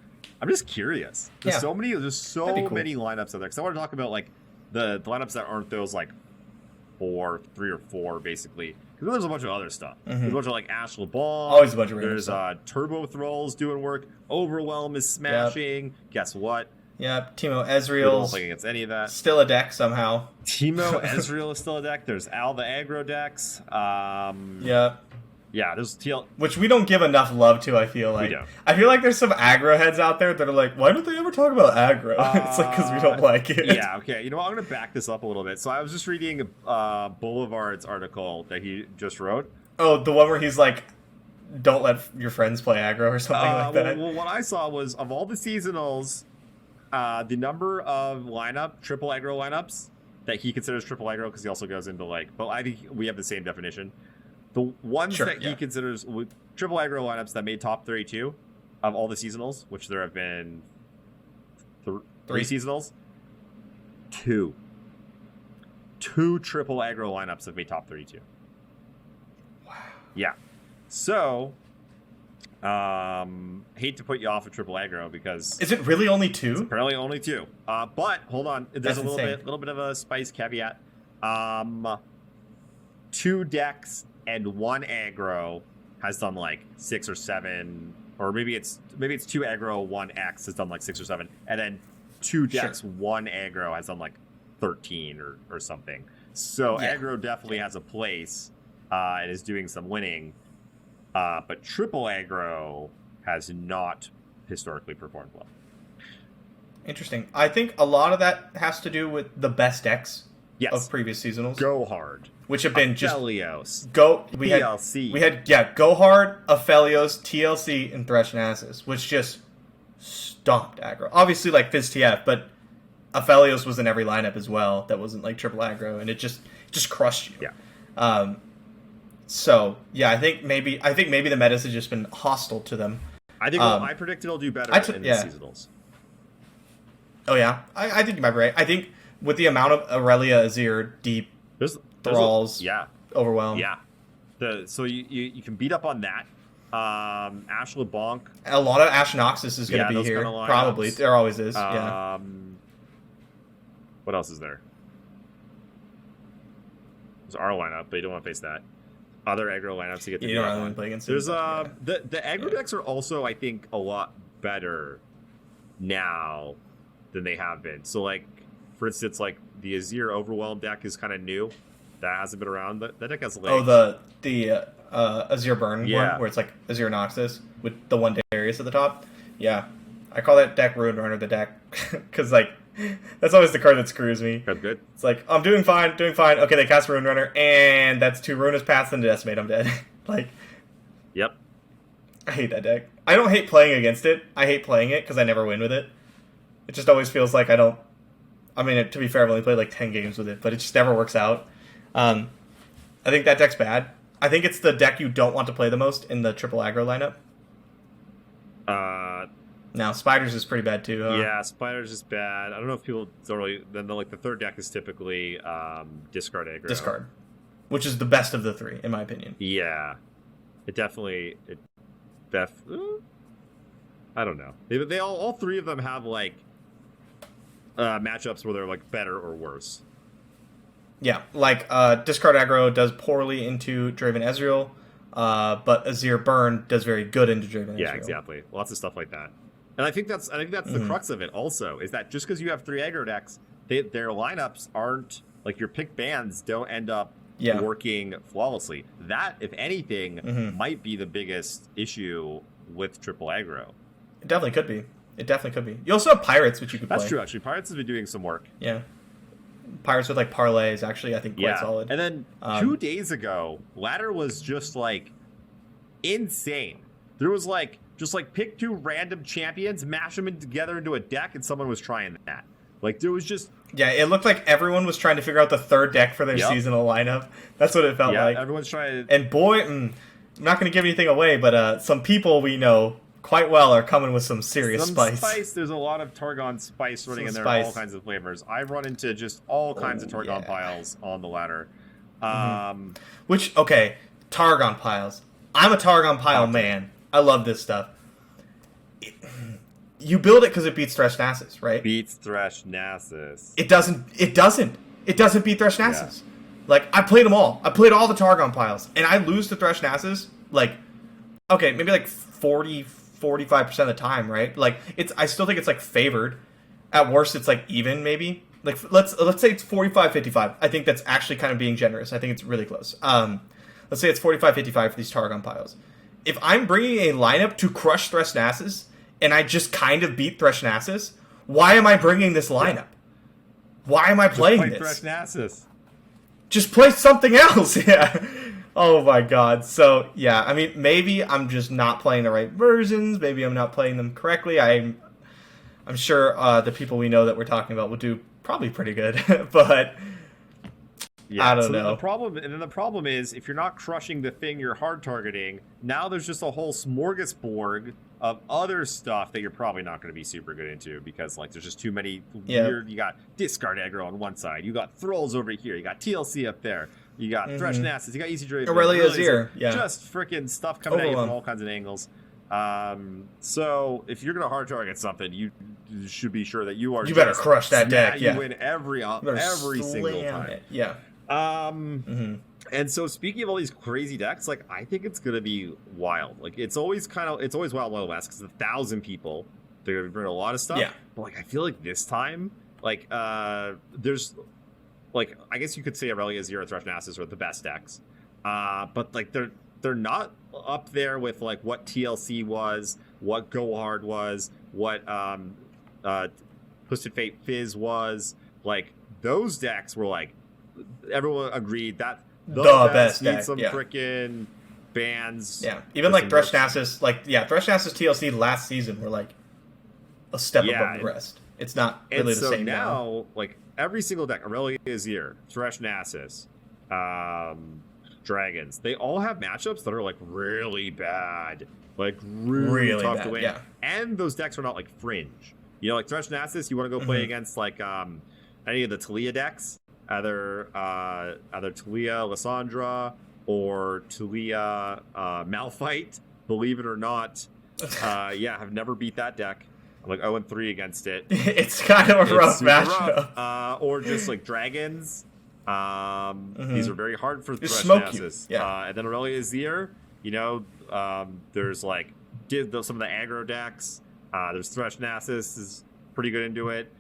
Speaker 2: I'm just curious. There's so many many lineups out there. Because I want to talk about like the lineups that aren't those like 3 or 4 basically. Because there's a bunch of other stuff. There's a bunch of like Ash LeBlanc.
Speaker 3: Always a bunch of random
Speaker 2: There's
Speaker 3: stuff.
Speaker 2: Turbo Thralls doing work. Overwhelm is smashing. Yep. Guess what?
Speaker 3: Yep. Timo
Speaker 2: We don't
Speaker 3: Ezreal's
Speaker 2: play against any of that.
Speaker 3: still a deck somehow.
Speaker 2: Timo Ezreal is still a deck. There's Al the aggro decks.
Speaker 3: Yep.
Speaker 2: Yeah, there's TL.
Speaker 3: Which we don't give enough love to, I feel like.
Speaker 2: We don't.
Speaker 3: I feel like there's some aggro heads out there that are like, why don't they ever talk about aggro? It's like, because we don't like it.
Speaker 2: Yeah, okay. You know what? I'm going to back this up a little bit. So I was just reading Boulevard's article that he just wrote.
Speaker 3: Oh, the one where he's like, don't let your friends play aggro or something like that.
Speaker 2: Well, what I saw was, of all the seasonals, the number of triple aggro lineups that he considers triple aggro, because he also goes into like, but I think we have the same definition. The ones he considers triple aggro lineups that made top 32 of all the seasonals, which there have been 3 seasonals, 2 triple aggro lineups have made top 32.
Speaker 3: Wow.
Speaker 2: Yeah. So, hate to put you off of triple aggro because
Speaker 3: is it really only 2?
Speaker 2: it's apparently only 2. But hold on, there's
Speaker 3: That's
Speaker 2: a little bit of a spice caveat. 2 decks and 1 aggro has done like 6 or 7, or maybe it's 2 aggro, 1 X has done like 6 or 7, and then 2 decks, 1 aggro has done like 13 or something. So aggro definitely has a place and is doing some winning, but triple aggro has not historically performed well.
Speaker 3: Interesting. I think a lot of that has to do with the best decks of previous seasonals.
Speaker 2: Go hard.
Speaker 3: Which have been
Speaker 2: Aphelios,
Speaker 3: we
Speaker 2: TLC.
Speaker 3: had Go Hard, Aphelios, TLC, and Thresh Nasus, which just stomped aggro. Obviously, like Fizz TF, but Aphelios was in every lineup as well that wasn't like triple aggro, and it just crushed you.
Speaker 2: Yeah.
Speaker 3: So yeah, I think maybe the metas have just been hostile to them.
Speaker 2: I think I predict it'll do better in the seasonals.
Speaker 3: Oh yeah, I think you might be right. I think with the amount of Aurelia, Azir, Deep, Thralls, Overwhelm.
Speaker 2: Yeah. So you can beat up on that. Ash LeBlanc.
Speaker 3: A lot of Ash Noxus is going to be here. Probably. There always is. Yeah.
Speaker 2: What else is there? There's our lineup, but you don't want to face that. Other aggro lineups to get the
Speaker 3: you don't really play against.
Speaker 2: There's the aggro decks are also, I think, a lot better now than they have been. So like, for instance, like the Azir Overwhelm deck is kind of new. That hasn't been around. That deck has legs.
Speaker 3: Oh, the Azir Burn one, where it's like Azir Noxus with the one Darius at the top. Yeah, I call that deck Runeterra the deck because like that's always the card that screws me.
Speaker 2: That's good.
Speaker 3: It's like I'm doing fine. Okay, they cast Runeterra, and that's 2 Ruinous Paths and a Decimate. I'm dead. Like,
Speaker 2: yep.
Speaker 3: I hate that deck. I don't hate playing against it. I hate playing it because I never win with it. It just always feels like I don't. I mean, to be fair, I've only played like 10 games with it, but it just never works out. I think that deck's bad. I think it's the deck you don't want to play the most in the triple aggro lineup. Now, Spiders is pretty bad too.
Speaker 2: Yeah, Spiders is bad. I don't know if people don't really. Then the third deck is typically discard aggro.
Speaker 3: Discard, which is the best of the 3 in my opinion.
Speaker 2: Yeah, it definitely. I don't know. They all 3 of them have like matchups where they're like better or worse.
Speaker 3: Yeah, like discard aggro does poorly into Draven Ezreal, but Azir Burn does very good into Draven Ezreal.
Speaker 2: Yeah, exactly. Lots of stuff like that. And I think that's the crux of it also, is that just because you have 3 aggro decks, their lineups aren't, like your pick bands don't end up working flawlessly. That, if anything, might be the biggest issue with triple aggro.
Speaker 3: It definitely could be. You also have Pirates, which you could play.
Speaker 2: That's true, actually. Pirates has been doing some work.
Speaker 3: Yeah. Pirates with like parlay is actually, I think, quite solid.
Speaker 2: And then 2 days ago, ladder was just like insane. There was like just like pick 2 random champions, mash them together into a deck, and someone was trying that. Like there was just
Speaker 3: it looked like everyone was trying to figure out the 3rd deck for their seasonal lineup. That's what it felt like.
Speaker 2: Yeah, everyone's trying.
Speaker 3: And boy, I'm not going to give anything away, but some people we know quite well are coming with some serious spice.
Speaker 2: There's a lot of Targon spice running in there, all kinds of flavors. I've run into just all kinds of Targon piles on the ladder.
Speaker 3: Which, okay, Targon piles. I'm a Targon pile man. I love this stuff. You build it because it beats Thresh Nasus, right?
Speaker 2: Beats Thresh Nasus.
Speaker 3: It doesn't beat Thresh Nasus. Yeah. Like, I played them all. I played all the Targon piles, and I lose to Thresh Nasus, like, okay, maybe like 45% of the time, right? Like, I still think it's like favored. At worst, it's like even, maybe. Like, let's say it's 45-55. I think that's actually kind of being generous. I think it's really close. Let's say it's 45-55 for these Targon piles. If I'm bringing a lineup to crush Thresh Nasus, and I just kind of beat Thresh Nasus, why am I bringing this lineup? Why am I playing this?
Speaker 2: Thresh Nasus.
Speaker 3: Just play something else. Yeah. Oh my god. So, yeah, I mean, maybe I'm just not playing the right versions. Maybe I'm not playing them correctly. I'm sure the people we know that we're talking about will do probably pretty good. But I don't know.
Speaker 2: The problem is, if you're not crushing the thing you're hard targeting, now there's just a whole smorgasbord of other stuff that you're probably not going to be super good into, because like there's just too many weird. You got discard aggro on one side, you got Thralls over here, you got TLC up there, you got Thresh Nasus, you got Easy Draven,
Speaker 3: Aurelia Azir,
Speaker 2: just freaking stuff coming at you from all kinds of angles. So if you're going to hard target something, you should be sure that you are. You
Speaker 3: better crush that deck.
Speaker 2: You win every single time.
Speaker 3: Yeah.
Speaker 2: And so speaking of all these crazy decks, like I think it's gonna be wild. Like it's always Wild West because 1,000 people, they're gonna bring a lot of stuff.
Speaker 3: Yeah.
Speaker 2: But like I feel like this time, like there's like I guess you could say Aurelia, Azir, Thresh Nasus are the best decks. But like they're not up there with like what TLC was, what Go Hard was, what Twisted Fate Fizz was. Like those decks were like everyone agreed that the best need some freaking bans.
Speaker 3: Yeah, even like Thresh Nasus, Thresh Nasus TLC last season were like a step above the rest. it's not
Speaker 2: And
Speaker 3: really
Speaker 2: so
Speaker 3: the same
Speaker 2: now, like every single deck, Aurelia Azir, Thresh Nasus, Dragons, they all have matchups that are like really bad, like really tough
Speaker 3: bad,
Speaker 2: to win.
Speaker 3: yeah.
Speaker 2: And those decks are not like fringe. You know, like Thresh Nasus, you want to go play against like any of the Talia decks, either Talia Lissandra or Talia Malphite. Believe it or not, I've never beat that deck. I'm like 0-3 against it.
Speaker 3: It's kind of a rough matchup.
Speaker 2: Or just like Dragons. These are very hard for Thresh Nasus.
Speaker 3: Yeah.
Speaker 2: And then Aurelia Azir, you know, there's like some of the aggro decks. There's Thresh Nasus is pretty good into it.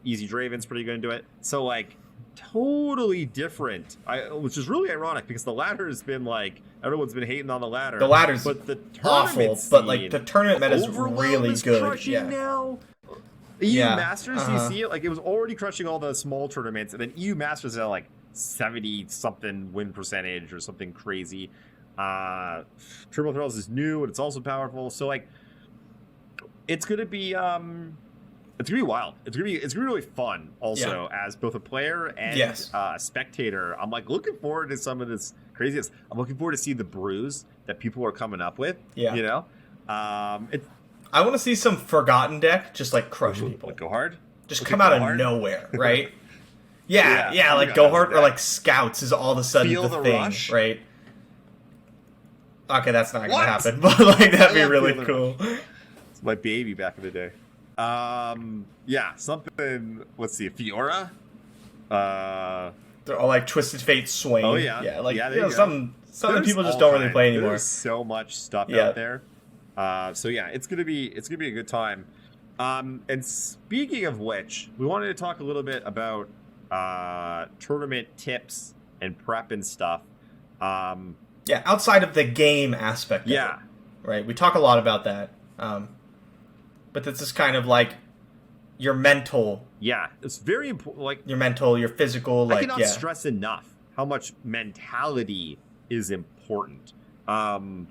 Speaker 2: Easy Draven's pretty good into it. So like totally different. Which is really ironic because the ladder has been like everyone's been hating on the ladder.
Speaker 3: The ladder's
Speaker 2: but the
Speaker 3: awful, but like the tournament meta is really good.
Speaker 2: Crushing now. EU Masters, do you see it? Like it was already crushing all the small tournaments, and then EU Masters at like 70-something win percentage or something crazy. Triple Thrills is new and it's also powerful. So like it's gonna be wild. It's gonna be really fun also as both a player and a spectator. I'm like looking forward to some of this craziness. I'm looking forward to see the brews that people are coming up with. Yeah. You know?
Speaker 3: I want to see some forgotten deck just like crush people.
Speaker 2: Like Go Hard?
Speaker 3: Just come out of nowhere, right? Yeah, like Go Hard or like Scouts is all of a sudden the thing, rush. Right? Okay, that's not gonna happen, but like that'd be really cool.
Speaker 2: It's my baby back in the day. Something. Let's see, Fiora.
Speaker 3: They're all like Twisted Fate, Swain.
Speaker 2: Oh yeah,
Speaker 3: some people just don't really play anymore.
Speaker 2: There's so much stuff out there. It's gonna be a good time. And speaking of which, we wanted to talk a little bit about tournament tips and prep and stuff.
Speaker 3: Outside of the game aspect. Of it, right. We talk a lot about that. But this is kind of like your mental. Yeah,
Speaker 2: it's very important. Like
Speaker 3: your mental, your physical. Like,
Speaker 2: I cannot stress enough how much mentality is important. So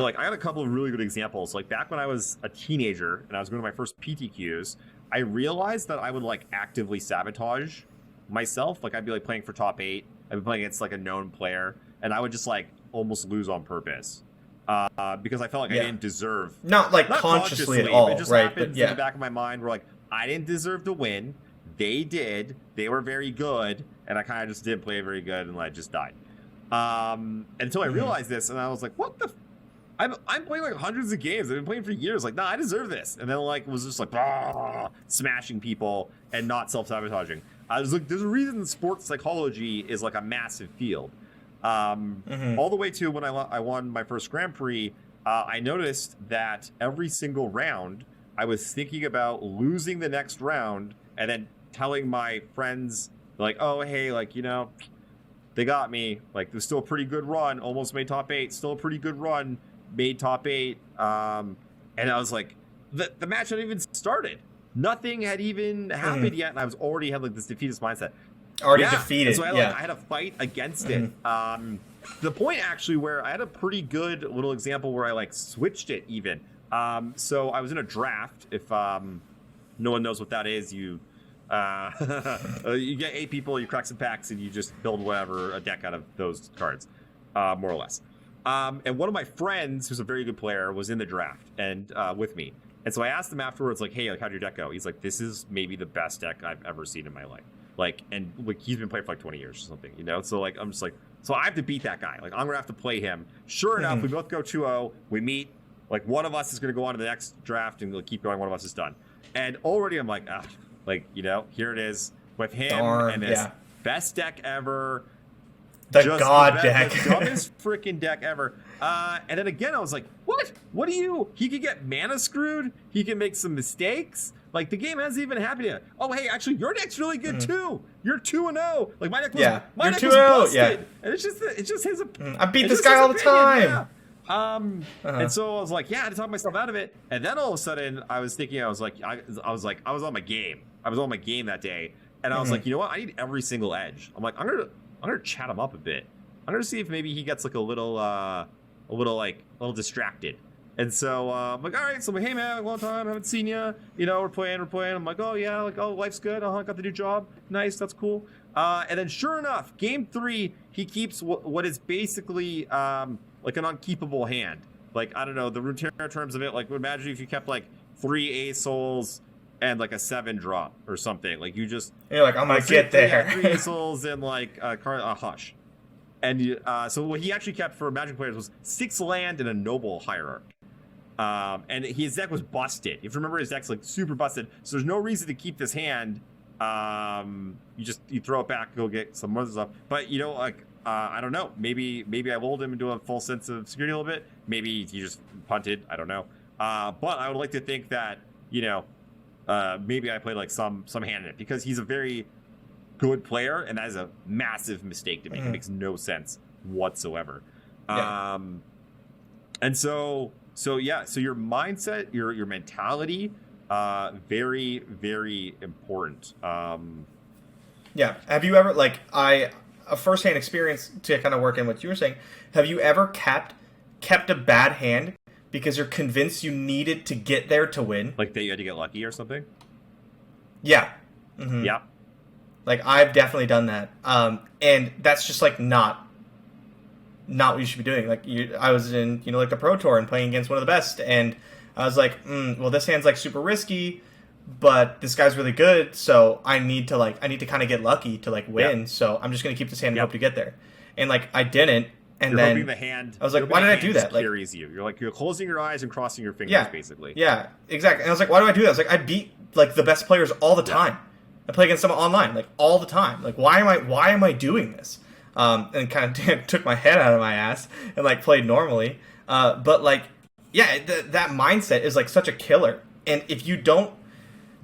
Speaker 2: like I got a couple of really good examples. Like back when I was a teenager and I was going to my first PTQs, I realized that I would like actively sabotage myself. Like I'd be like playing for top 8. I'd be playing against like a known player, and I would just like almost lose on purpose. Because I felt like I didn't deserve.
Speaker 3: Not consciously at all,
Speaker 2: it just
Speaker 3: right?
Speaker 2: happened in the back of my mind where like I didn't deserve to win. They did. They were very good, and I kind of just didn't play very good, and I just died. Until I realized this, and I was like, "What the? I'm playing like hundreds of games. I've been playing for years. Like, nah, I deserve this." And then like was just like smashing people and not self-sabotaging. I was like, "There's a reason sports psychology is like a massive field." All the way to when I won my first Grand Prix, I noticed that every single round I was thinking about losing the next round and then telling my friends like, oh, hey, like, you know, they got me. Like, it was still a pretty good run. Almost made top 8. Still a pretty good run. Made top 8. And I was like, the match hadn't even started. Nothing had even happened yet. And I was already had like this defeatist mindset.
Speaker 3: Already defeated.
Speaker 2: So I had a fight against it. The point actually where I had a pretty good little example where I like switched it even. So I was in a draft. If no one knows what that is, you you get 8 people, you crack some packs, and you just build whatever a deck out of those cards, more or less. And one of my friends, who's a very good player, was in the draft and with me. And so I asked him afterwards, like, hey, like, how'd your deck go? He's like, this is maybe the best deck I've ever seen in my life. Like, and like he's been playing for like 20 years or something, you know? So like, I'm just like, so I have to beat that guy. Like, I'm gonna have to play him. Sure enough, we both go 2-0. We meet. Like, one of us is gonna go on to the next draft and like, keep going. One of us is done. And already I'm like, like, you know, here it is with him and this best deck ever.
Speaker 3: The god deck.
Speaker 2: The dumbest freaking deck ever. And then again, I was like, what? What do you? He could get mana screwed. He can make some mistakes. Like, the game hasn't even happened yet. Oh, hey, actually, your deck's really good too. You're 2-0. Like, my deck was my deck was busted. Yeah. And it's just his.
Speaker 3: I beat this guy all the time.
Speaker 2: And so I was like, I had to talk myself out of it. And then all of a sudden, I was thinking, I was on my game. I was on my game that day, and I was like, you know what? I need every single edge. I'm like, I'm gonna chat him up a bit. I'm gonna see if maybe he gets like a little distracted. And so I'm like, all right, so I'm like, hey man, long time, haven't seen you. You know, we're playing. I'm like, oh yeah, like, oh, life's good. I got the new job. Nice, that's cool. And then sure enough, game 3, he keeps what is basically like an unkeepable hand. Like, I don't know, the Runeterra terms of it, like, imagine if you kept like 3 A souls and like a 7 drop or something. Like, you just...
Speaker 3: You're like, I'm gonna get there.
Speaker 2: 3 A souls and like a hush. And so what he actually kept for Magic players was 6 land and a noble hierarch. And his deck was busted. If you remember, his deck's like super busted. So there's no reason to keep this hand. You throw it back, go get some other stuff. But you know, like I don't know. Maybe I lulled him into a false sense of security a little bit. Maybe he just punted. I don't know. But I would like to think that maybe I played like some hand in it, because he's a very good player, and that is a massive mistake to make. It makes no sense whatsoever.
Speaker 3: Yeah.
Speaker 2: And so your mindset, your mentality, very, very important.
Speaker 3: Yeah. Have you ever, like, a first-hand experience to kind of work in what you were saying, have you ever kept a bad hand because you're convinced you needed to get there to win?
Speaker 2: Like that you had to get lucky or something?
Speaker 3: Yeah. Mm-hmm.
Speaker 2: Yeah.
Speaker 3: Like, I've definitely done that. And that's just, like, not what you should be doing. Like, I was in, like, the Pro Tour and playing against one of the best, and I was like, well, this hand's, like, super risky, but this guy's really good, so I need to kind of get lucky to, like, win,
Speaker 2: Yep.
Speaker 3: so I'm just going to keep this hand and hope to get there. And, like, I didn't, and
Speaker 2: you're
Speaker 3: then
Speaker 2: hoping the hand,
Speaker 3: I was like, why did I do that? Like,
Speaker 2: carries you. You're closing your eyes and crossing your fingers, basically.
Speaker 3: Yeah, exactly. And I was like, why do I do that? I was like, I beat, like, the best players all the time. I play against someone online, like, all the time. Like, why am I doing this? And kind of took my head out of my ass and, like, played normally. But, like, yeah, that mindset is, like, such a killer. And if you don't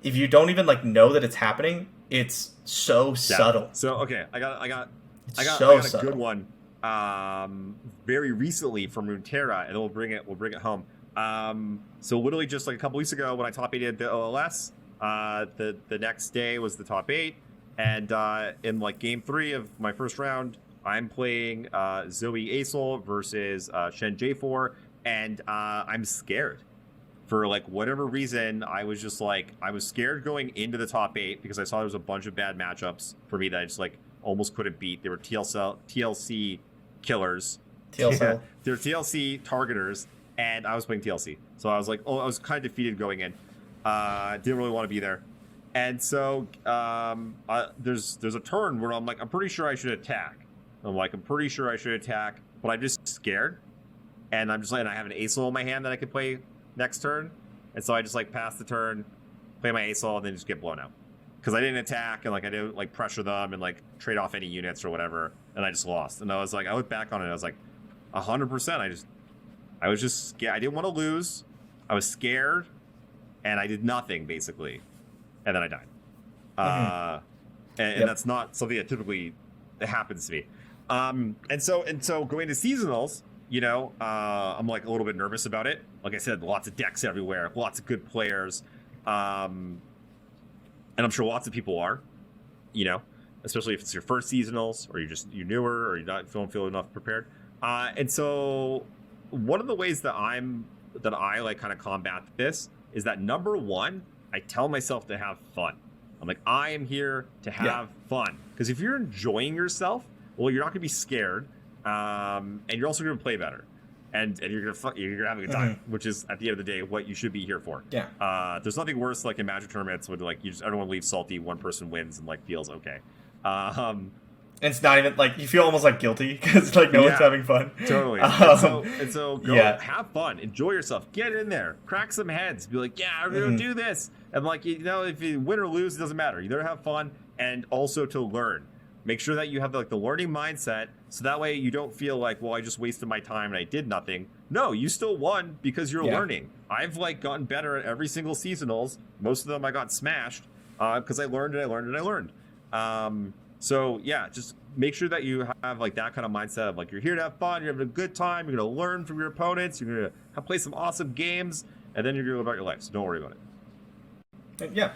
Speaker 3: even, like, know that it's happening, it's so subtle.
Speaker 2: So okay, I got
Speaker 3: so
Speaker 2: a good one very recently from Runeterra, and we'll bring it home. So literally just like a couple weeks ago when I top 8'd the OLS, the next day was the top 8, and in like game 3 of my first round, I'm playing Zoe Asol versus Shen J4, and I'm scared. For like whatever reason, I was scared going into the top 8 because I saw there was a bunch of bad matchups for me that I just like almost couldn't beat. They were TLC killers.
Speaker 3: TLC.
Speaker 2: They're TLC targeters, and I was playing TLC. So I was like, I was kind of defeated going in. Didn't really want to be there. And so there's a turn where I'm like, I'm pretty sure I should attack. But I'm just scared. And I'm just like, and I have an Asol in my hand that I could play next turn. And so I just like pass the turn, play my Asol, and then just get blown out. Because I didn't attack, and like I didn't like pressure them and like trade off any units or whatever, and I just lost. And I was like, I look back on it, I was like, 100%. I was just scared. I didn't want to lose. I was scared, and I did nothing basically, and then I died. And that's not something that typically happens to me. And so going to seasonals, I'm like a little bit nervous about it. Like I said, lots of decks everywhere, lots of good players. And I'm sure lots of people are, especially if it's your first seasonals or you're newer or you don't feel enough prepared. And so one of the ways that I like kind of combat this is that number one, I tell myself to have fun. I'm like, I am here to have fun. Because if you're enjoying yourself, well, you're not going to be scared. And you're also going to play better. And you're gonna have a good time, which is at the end of the day what you should be here for.
Speaker 3: Yeah.
Speaker 2: There's nothing worse like in Magic tournaments when like everyone leaves salty, one person wins and like feels okay.
Speaker 3: It's not even like you feel almost like guilty because like no one's having fun.
Speaker 2: Totally. And so go have fun, enjoy yourself, get in there, crack some heads, be like, yeah, we're gonna do this. And like if you win or lose, it doesn't matter. You gotta have fun and also to learn. Make sure that you have like the learning mindset, so that way you don't feel like, well, I just wasted my time and I did nothing. No, you still won because you're learning. I've like gotten better at every single seasonals. Most of them I got smashed because I learned and I learned and I learned. So yeah, just make sure that you have like that kind of mindset of like you're here to have fun, you're having a good time, you're gonna learn from your opponents, you're gonna play some awesome games, and then you're gonna go about your life. So don't worry about it.
Speaker 3: Yeah.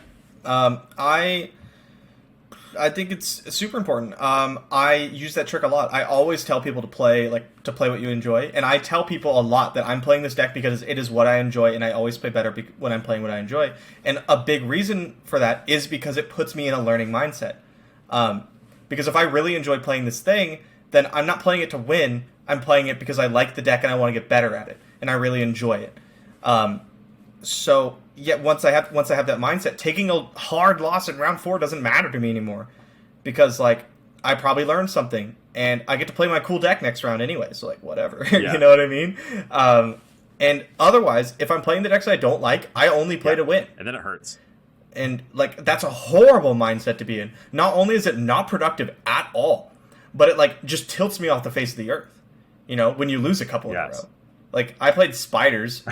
Speaker 3: I think it's super important. I use that trick a lot. I always tell people to play what you enjoy, and I tell people a lot that I'm playing this deck because it is what I enjoy, and I always play better when I'm playing what I enjoy. And a big reason for that is because it puts me in a learning mindset. Because if I really enjoy playing this thing, then I'm not playing it to win. I'm playing it because I like the deck and I want to get better at it, and I really enjoy it. So yeah, once I have that mindset, taking a hard loss in round 4 doesn't matter to me anymore, because like I probably learned something, and I get to play my cool deck next round anyway. So like whatever,
Speaker 2: Yeah.
Speaker 3: you know what I mean? And otherwise, if I'm playing the decks I don't like, I only play to win,
Speaker 2: and then it hurts.
Speaker 3: and like that's a horrible mindset to be in. Not only is it not productive at all, but it like just tilts me off the face of the earth. You know, when you lose a couple in a row. Like, I played Spiders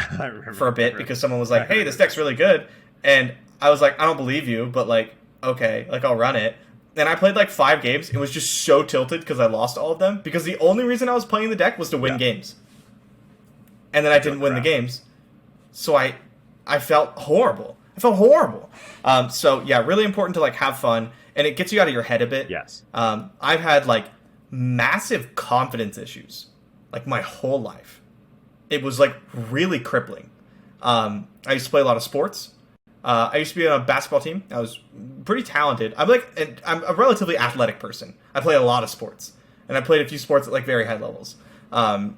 Speaker 3: for a bit because someone was like, hey, this deck's really good. And I was like, I don't believe you, but, like, okay, like, I'll run it. And I played, like, 5 games and was just so tilted because I lost all of them. Because the only reason I was playing the deck was to win games. And then I didn't win the games. So I felt horrible. So, yeah, really important to, like, have fun. And it gets you out of your head a bit.
Speaker 2: Yes.
Speaker 3: I've had, like, massive confidence issues, like, my whole life. It was, like, really crippling. I used to play a lot of sports. I used to be on a basketball team. I was pretty talented. I'm a relatively athletic person. I play a lot of sports. And I played a few sports at, like, very high levels. And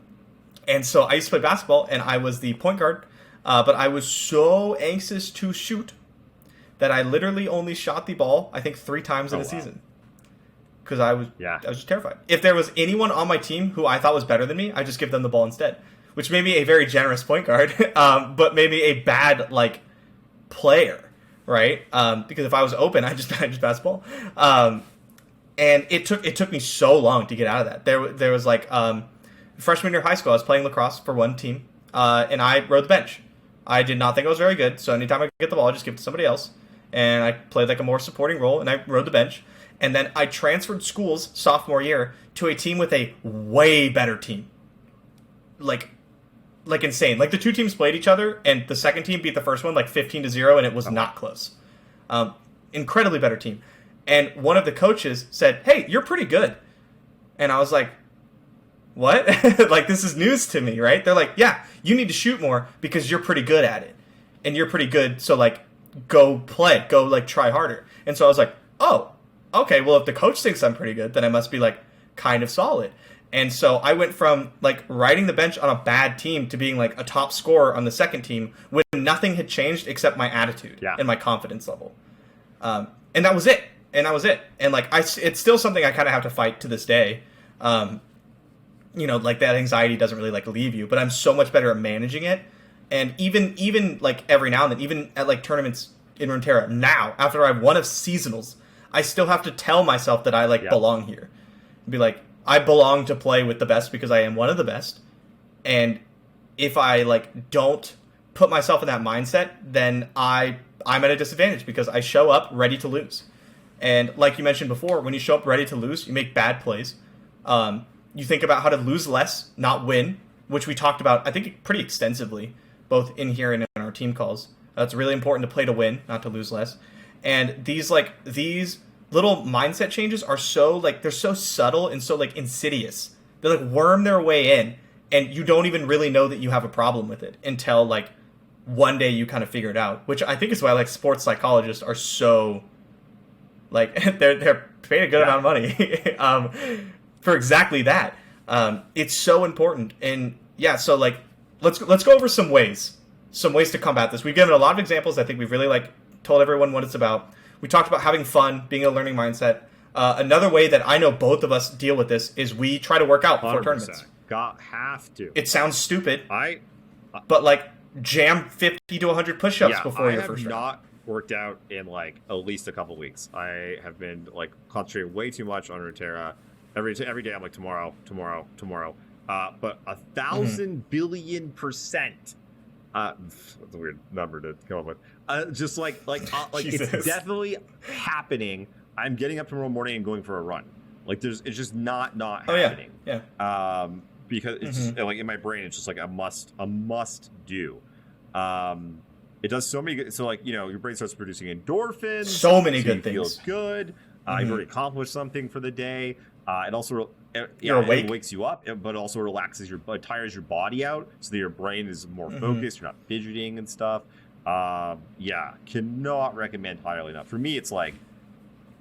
Speaker 3: so I used to play basketball, and I was the point guard. But I was so anxious to shoot that I literally only shot the ball, I think, 3 times in a season. Because I was just terrified. If there was anyone on my team who I thought was better than me, I'd just give them the ball instead. Which made me a very generous point guard, but made me a bad, like, player, right? Because if I was open, I just basketball. And it took me so long to get out of that. There was, like, freshman year of high school, I was playing lacrosse for one team, and I rode the bench. I did not think I was very good, so anytime I get the ball, I just give it to somebody else. And I played, like, a more supporting role, and I rode the bench. And then I transferred schools sophomore year to a team with a way better team. Like insane. Like, the 2 teams played each other, and the second team beat the first one like 15-0, and it was not close. Incredibly better team. And one of the coaches said, hey, you're pretty good. And I was like, what? Like, this is news to me, right? They're like, yeah, you need to shoot more because you're pretty good at it. And you're pretty good, so, like, go play. Go, like, try harder. And so I was like, oh, okay, well, if the coach thinks I'm pretty good, then I must be, like, kind of solid. And so I went from, like, riding the bench on a bad team to being, like, a top scorer on the second team when nothing had changed except my attitude and my confidence level. And that was it. And, like, it's still something I kind of have to fight to this day. You know, like, that anxiety doesn't really, like, leave you. But I'm so much better at managing it. And even like, every now and then, even at, like, tournaments in Runeterra now, after I've won a seasonals, I still have to tell myself that I, like, belong here. Be like, I belong to play with the best because I am one of the best. And if I, like, don't put myself in that mindset, then I'm at a disadvantage because I show up ready to lose. And like you mentioned before, when you show up ready to lose, you make bad plays. You think about how to lose less, not win, which we talked about, I think, pretty extensively, both in here and in our team calls. It's really important to play to win, not to lose less. And these little mindset changes are so, like, they're so subtle and so, like, insidious. They, like, worm their way in, and you don't even really know that you have a problem with it until, like, one day you kind of figure it out, which I think is why, like, sports psychologists are so, like, they're paid a good amount of money for exactly that. It's so important. And yeah, so, like, let's go over some ways to combat this. We've given a lot of examples. I think we've really, like, told everyone what it's about. We talked about having fun, being a learning mindset. Another way that I know both of us deal with this is we try to work out before
Speaker 2: 100%.
Speaker 3: tournaments.
Speaker 2: Have to.
Speaker 3: It sounds stupid, but, like, jam 50 to 100 push-ups before your first round.
Speaker 2: I have not worked out in, like, at least a couple weeks. I have been, like, concentrating way too much on Runeterra. Every day I'm like, tomorrow. But 1,000 billion%. That's a weird number to come up with. Just like it's definitely happening. I'm getting up tomorrow morning and going for a run. Like, it's just not happening.
Speaker 3: Yeah.
Speaker 2: Because it's just, like, in my brain, it's just like a must do. It does so many good. So, like, you know, your brain starts producing endorphins.
Speaker 3: So many good things.
Speaker 2: Feels good. You've already accomplished something for the day. It also
Speaker 3: You're awake.
Speaker 2: It wakes you up, but also relaxes tires your body out so that your brain is more focused. You're not fidgeting and stuff. Cannot recommend highly enough. For me, it's like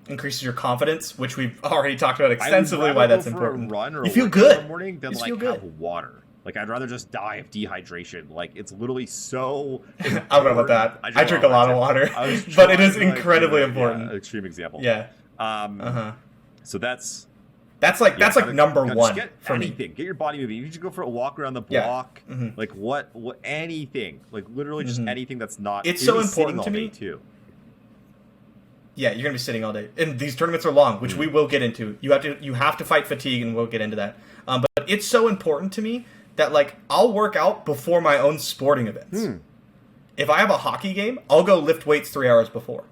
Speaker 3: increases your confidence, which we've already talked about extensively. Why that's important.
Speaker 2: For a run or
Speaker 3: you feel
Speaker 2: in
Speaker 3: good
Speaker 2: the morning than
Speaker 3: like
Speaker 2: have water. Like I'd rather just die of dehydration. Like it's literally so.
Speaker 3: I don't know about that. I drink a lot of water, but it is incredibly important.
Speaker 2: Yeah, extreme example.
Speaker 3: Yeah.
Speaker 2: So that's
Speaker 3: number one for
Speaker 2: anything.
Speaker 3: me.
Speaker 2: Get your body moving. You just go for a walk around the block. Like what anything. Like literally just anything that's not.
Speaker 3: It's so important to me
Speaker 2: too.
Speaker 3: Yeah, you're gonna be sitting all day, and these tournaments are long, which we will get into. You have to fight fatigue, and we'll get into that. But it's so important to me that like I'll work out before my own sporting events. If I have a hockey game, I'll go lift weights 3 hours before.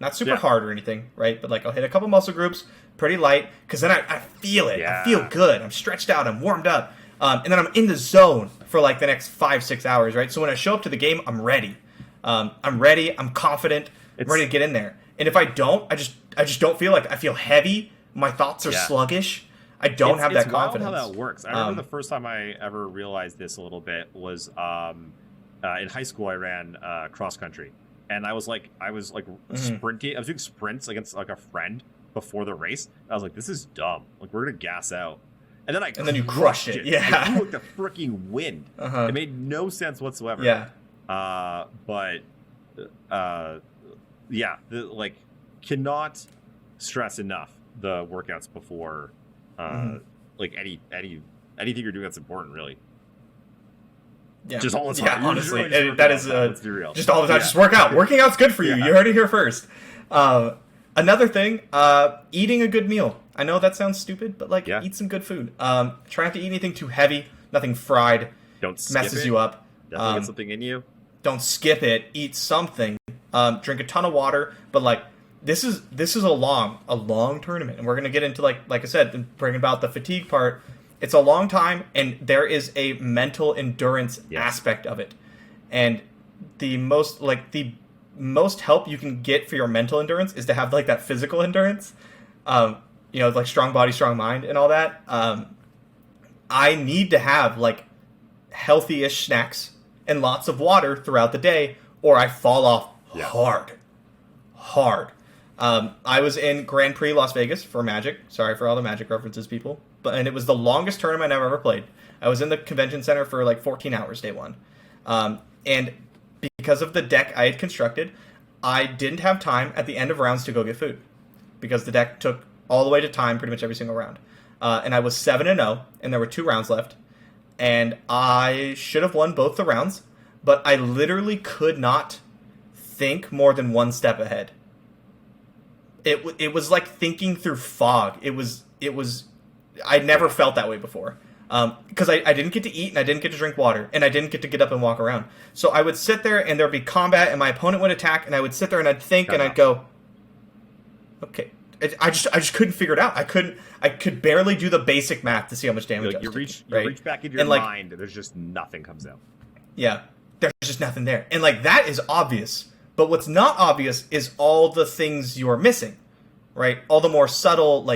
Speaker 3: Not super hard or anything, right? But like I'll hit a couple muscle groups, pretty light, because then I feel it. I feel good. I'm stretched out. I'm warmed up. And then I'm in the zone for like the next 5-6 hours, right? So when I show up to the game, I'm ready. I'm ready. I'm confident. I'm ready to get in there. And if I don't, I just don't feel like I feel heavy. My thoughts are sluggish. I don't have that confidence.
Speaker 2: It's wild how that works. I remember the first time I ever realized this a little bit was in high school. I ran cross country, and I was like sprinting. I was doing sprints against like a friend before the race. I was like, this is dumb. Like we're gonna gas out, and then you crushed it. Yeah,
Speaker 3: I
Speaker 2: flew like the freaking wind. It made no sense whatsoever.
Speaker 3: Yeah,
Speaker 2: cannot stress enough the workouts before. Like anything you're doing that's important, really.
Speaker 3: Yeah,
Speaker 2: just all the time.
Speaker 3: Yeah, honestly,
Speaker 2: let's be real.
Speaker 3: Just all the time. Just work out. Working out's good for you. You heard it here first. Another thing, eating a good meal. I know that sounds stupid, but eat some good food. Try not to eat anything too heavy. Nothing fried.
Speaker 2: Don't skip
Speaker 3: messes you up.
Speaker 2: Definitely get something in you.
Speaker 3: Don't skip it. Eat something. Drink a ton of water. But this is a long tournament, and we're gonna get into like I said, bring about the fatigue part. It's a long time, and there is a mental endurance aspect of it, and the most help you can get for your mental endurance is to have that physical endurance, like strong body, strong mind, and all that. I need to have healthy-ish snacks and lots of water throughout the day, or I fall off hard. I was in Grand Prix Las Vegas for Magic. Sorry for all the Magic references, people. And it was the longest tournament I've ever played. I was in the convention center for 14 hours day one. And because of the deck I had constructed, I didn't have time at the end of rounds to go get food. Because the deck took all the way to time pretty much every single round. And I was 7-0, and there were 2 rounds left. And I should have won both the rounds, but I literally could not think more than one step ahead. It was like thinking through fog. It was I'd never felt that way before. Because I didn't get to eat, and I didn't get to drink water, and I didn't get to get up and walk around. So I would sit there, and there'd be combat, and my opponent would attack, and I would sit there, and I'd think, and I'd go, okay. I just couldn't figure it out. I could barely do the basic math to see how much damage I was
Speaker 2: taking,
Speaker 3: right?
Speaker 2: You reach back into your mind, and there's just nothing comes out.
Speaker 3: Yeah, there's just nothing there. And that is obvious. But what's not obvious is all the things you're missing, right? All the more subtle,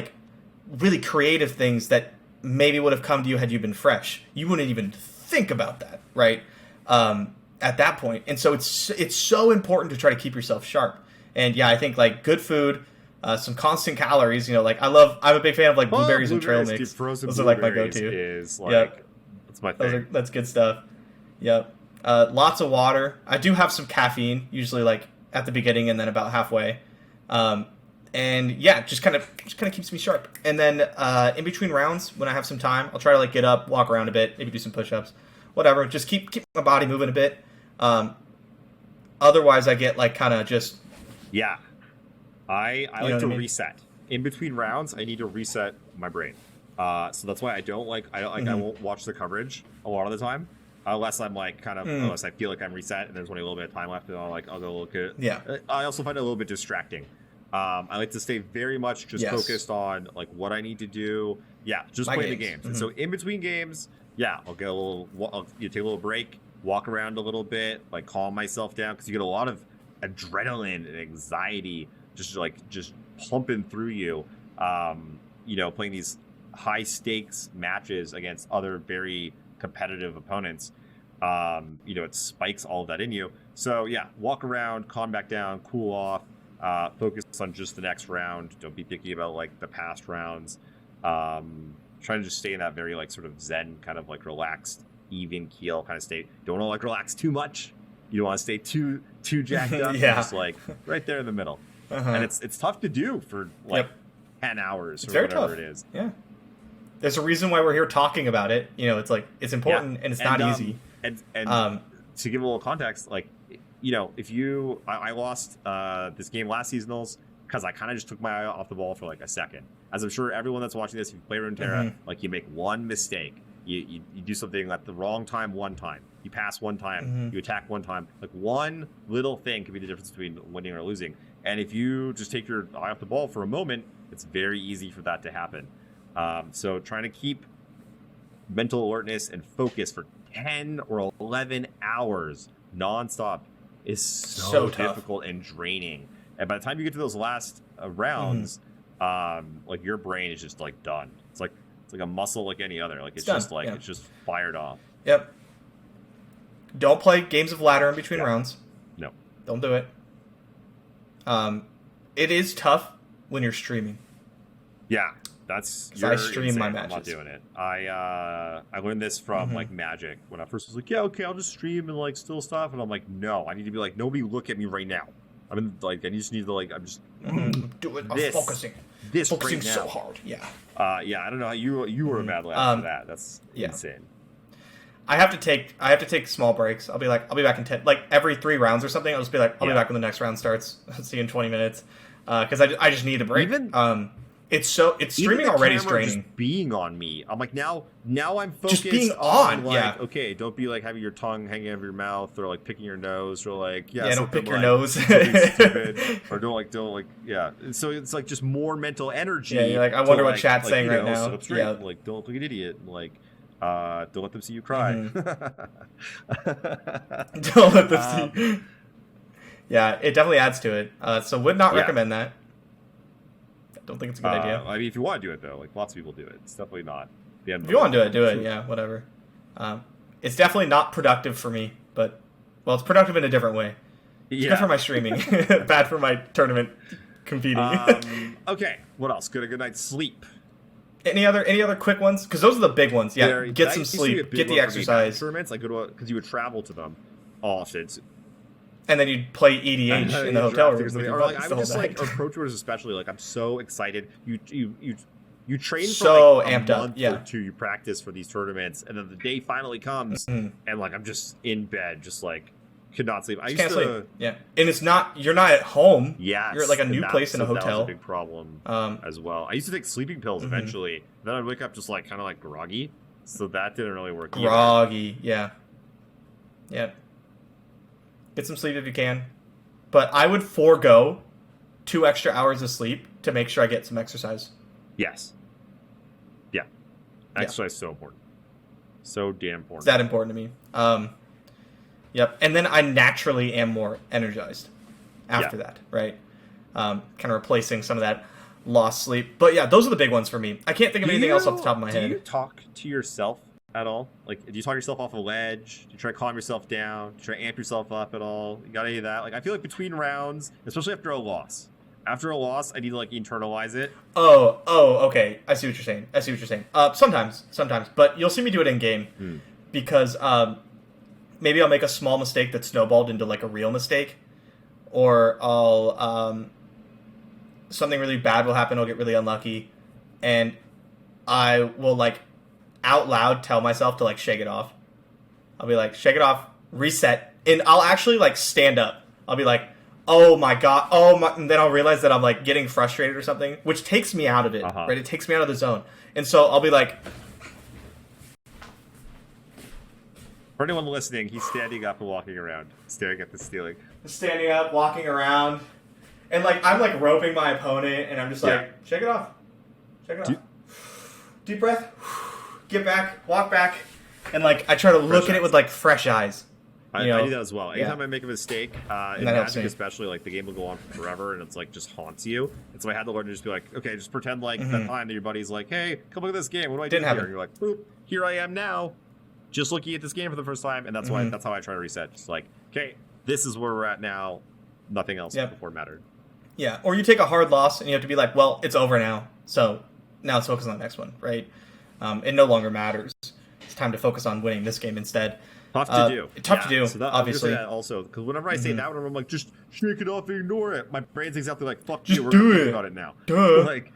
Speaker 3: really creative things that maybe would have come to you had you been fresh. You wouldn't even think about that, right? At that point. And so it's so important to try to keep yourself sharp. And yeah, I think good food, some constant calories. I'm a big fan of blueberries and trail mix. Those are my go-to.
Speaker 2: That's my thing.
Speaker 3: That's good stuff. Yep. Lots of water. I do have some caffeine, usually at the beginning and then about halfway. And yeah, just kind of keeps me sharp. And then in between rounds, when I have some time, I'll try to get up, walk around a bit, maybe do some push-ups, whatever. Just keep my body moving a bit. Otherwise, I get
Speaker 2: yeah. I like to reset in between rounds. I need to reset my brain. So that's why I don't I won't watch the coverage a lot of the time. Unless I'm unless I feel like I'm reset and there's only a little bit of time left, and I'll go look at it.
Speaker 3: Yeah.
Speaker 2: I also find it a little bit distracting. I like to stay very much just focused on what I need to do. Yeah, just play the games. And so in between games, I'll get take a little break, walk around a little bit, calm myself down, because you get a lot of adrenaline and anxiety just pumping through you, playing these high stakes matches against other very competitive opponents. It spikes all of that in you. So yeah, walk around, calm back down, cool off, focus on just the next round. Don't be picky about like the past rounds. Trying to just stay in that very like sort of zen kind of like relaxed, even keel kind of state. Don't want to like relax too much. You don't want to stay too jacked up.
Speaker 3: Yeah.
Speaker 2: Just like right there in the middle. And it's tough to do for like 10 hours or whatever it is.
Speaker 3: Yeah. There's a reason why we're here talking about it. It's like it's important and it's not easy.
Speaker 2: And to give a little context, like, I lost this game last seasonals because I kind of just took my eye off the ball for like a second. As I'm sure everyone that's watching this, if you play Runeterra, like you make one mistake, you do something at the wrong time one time, you pass one time, you attack one time, like one little thing could be the difference between winning or losing. And if you just take your eye off the ball for a moment, it's very easy for that to happen. So trying to keep mental alertness and focus for 10 or 11 hours nonstop is so difficult and draining. And by the time you get to those last rounds, like your brain is just like done. It's like a muscle like any other. Like it's just like it's just fired off.
Speaker 3: Yep. Don't play games of ladder in between rounds.
Speaker 2: No.
Speaker 3: Don't do it. It is tough when you're streaming.
Speaker 2: Yeah. That's
Speaker 3: I stream my matches.
Speaker 2: I'm not doing it. I learned this from like Magic when I first was like, yeah, okay, I'll just stream and like still stuff, and I'm like, no, I need to be like, nobody look at me right now. I mean, like, I just need to like, I'm just
Speaker 3: do it. I'm focusing. Focusing
Speaker 2: right now.
Speaker 3: so hard. Yeah.
Speaker 2: Yeah. I don't know how you were a bad lad for that. That's insane.
Speaker 3: I have to take small breaks. I'll be back in 10, like every 3 rounds or something. I'll just be like, I'll be back when the next round starts. I'll see you in 20 minutes. Because I just need a break. It's streaming already is draining.
Speaker 2: Just being on me, I'm like now I'm focused.
Speaker 3: Just being on,
Speaker 2: like, okay, don't be like having your tongue hanging out of your mouth or like picking your nose or like
Speaker 3: don't pick your
Speaker 2: like,
Speaker 3: nose
Speaker 2: stupid, or don't like So it's like just more mental energy.
Speaker 3: Yeah, you're like I wonder what chat's saying right now.
Speaker 2: Yeah, like don't look like an idiot. Like don't let them see you cry.
Speaker 3: Don't let them see. Yeah, it definitely adds to it. So would not recommend that. Don't think it's a good idea.
Speaker 2: I mean, if you want to do it though, like lots of people do it. It's definitely not the end.
Speaker 3: If you want to do it, yeah, whatever. It's definitely not productive for me, but it's productive in a different way. It's good for my streaming, bad for my tournament competing.
Speaker 2: Okay, what else? Get a good night's sleep.
Speaker 3: Any other quick ones? Because those are the big ones. Yeah, get some sleep, get the exercise.
Speaker 2: Tournaments, like because you would travel to them often.
Speaker 3: And then you'd play EDH in the hotel room.
Speaker 2: Or like I would just like approach tours, especially like I'm so excited. You train for
Speaker 3: so
Speaker 2: like a
Speaker 3: amped
Speaker 2: month
Speaker 3: up,
Speaker 2: or two. You practice for these tournaments, and then the day finally comes, and like I'm just in bed, just like could not sleep. I used to
Speaker 3: sleep. Yeah, and you're not at home.
Speaker 2: Yes,
Speaker 3: you're at like a new place in a hotel.
Speaker 2: That was a big problem as well. I used to take sleeping pills eventually. Then I'd wake up just like kind of like groggy, so that didn't really work.
Speaker 3: Groggy, yeah. Get some sleep if you can. But I would forego 2 extra hours of sleep to make sure I get some exercise.
Speaker 2: Yes. Yeah. Exercise is so important. So damn important.
Speaker 3: It's that important to me. Yep. And then I naturally am more energized after that, right? Kind of replacing some of that lost sleep. But yeah, those are the big ones for me. I can't think of anything else off the top of my head.
Speaker 2: Do you talk to yourself at all? Like, do you talk yourself off a ledge? Do you try to calm yourself down? Do you try to amp yourself up at all? You got any of that? Like, I feel like between rounds, especially after a loss, I need to like internalize it.
Speaker 3: Oh, okay. I see what you're saying. Sometimes, but you'll see me do it in game because maybe I'll make a small mistake that snowballed into like a real mistake, or I'll something really bad will happen. I'll get really unlucky, and I will like out loud tell myself to like shake it off. I'll be like, shake it off, reset, and I'll actually like stand up. I'll be like, oh my god, and then I'll realize that I'm like getting frustrated or something, which takes me out of it, right? It takes me out of the zone, and so I'll be like.
Speaker 2: For anyone listening, he's standing up and walking around, staring at the ceiling.
Speaker 3: Standing up, walking around, and like I'm like roping my opponent, and I'm just like, shake it off, deep breath. Get back, walk back, and like I try to look at it with like fresh eyes,
Speaker 2: I do that as well. Anytime
Speaker 3: Yeah.
Speaker 2: I make a mistake, in
Speaker 3: that helps
Speaker 2: Magic
Speaker 3: me.
Speaker 2: especially, like the game will go on forever and it's like just haunts you. And so I had to learn to just be like, okay, just pretend like that time that your buddy's like, hey, come look at this game. What do I do
Speaker 3: Didn't
Speaker 2: here?
Speaker 3: happen.
Speaker 2: And you're like, boop, here I am now, just looking at this game for the first time. And that's why that's how I try to reset. Just like, okay, this is where we're at now. Nothing else before mattered.
Speaker 3: Yeah, or you take a hard loss and you have to be like, well, it's over now, so now let's focus on the next one, right? It no longer matters. It's time to focus on winning this game instead.
Speaker 2: Tough to do.
Speaker 3: Tough to do,
Speaker 2: So that,
Speaker 3: obviously.
Speaker 2: I'm gonna say that also, because whenever I say that one, I'm like, just shake it off and ignore it. My brain's exactly like, fuck
Speaker 3: Just
Speaker 2: you, we're
Speaker 3: do
Speaker 2: thinking
Speaker 3: it.
Speaker 2: about it now.
Speaker 3: Duh.
Speaker 2: Like,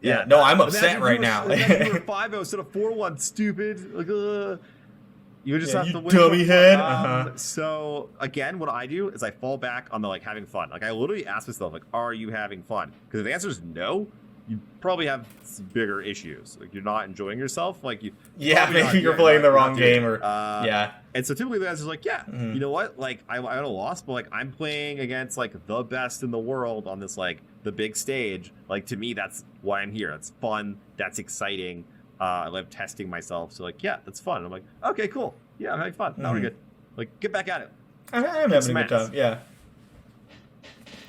Speaker 3: Yeah, no, I'm upset
Speaker 2: imagine
Speaker 3: right
Speaker 2: you
Speaker 3: now.
Speaker 2: were, imagine you were 5-0 instead of 4-1, stupid. Like, you would just have
Speaker 3: you
Speaker 2: to win.
Speaker 3: dummy head.
Speaker 2: So again, what I do is I fall back on the like having fun. Like I literally ask myself, like, are you having fun? Because if the answer is no, you probably have some bigger issues. Like you're not enjoying yourself. Like you.
Speaker 3: Maybe you're playing the wrong game, or yeah.
Speaker 2: And so typically the answer is like, yeah, you know what? Like I had a loss, but like I'm playing against like the best in the world on this like the big stage. Like to me, that's why I'm here. It's fun. That's exciting. I love testing myself. So like, yeah, that's fun. And I'm like, okay, cool. Yeah, I'm having fun. Now we're good. Like, get back at it.
Speaker 3: I'm having a good time. Yeah.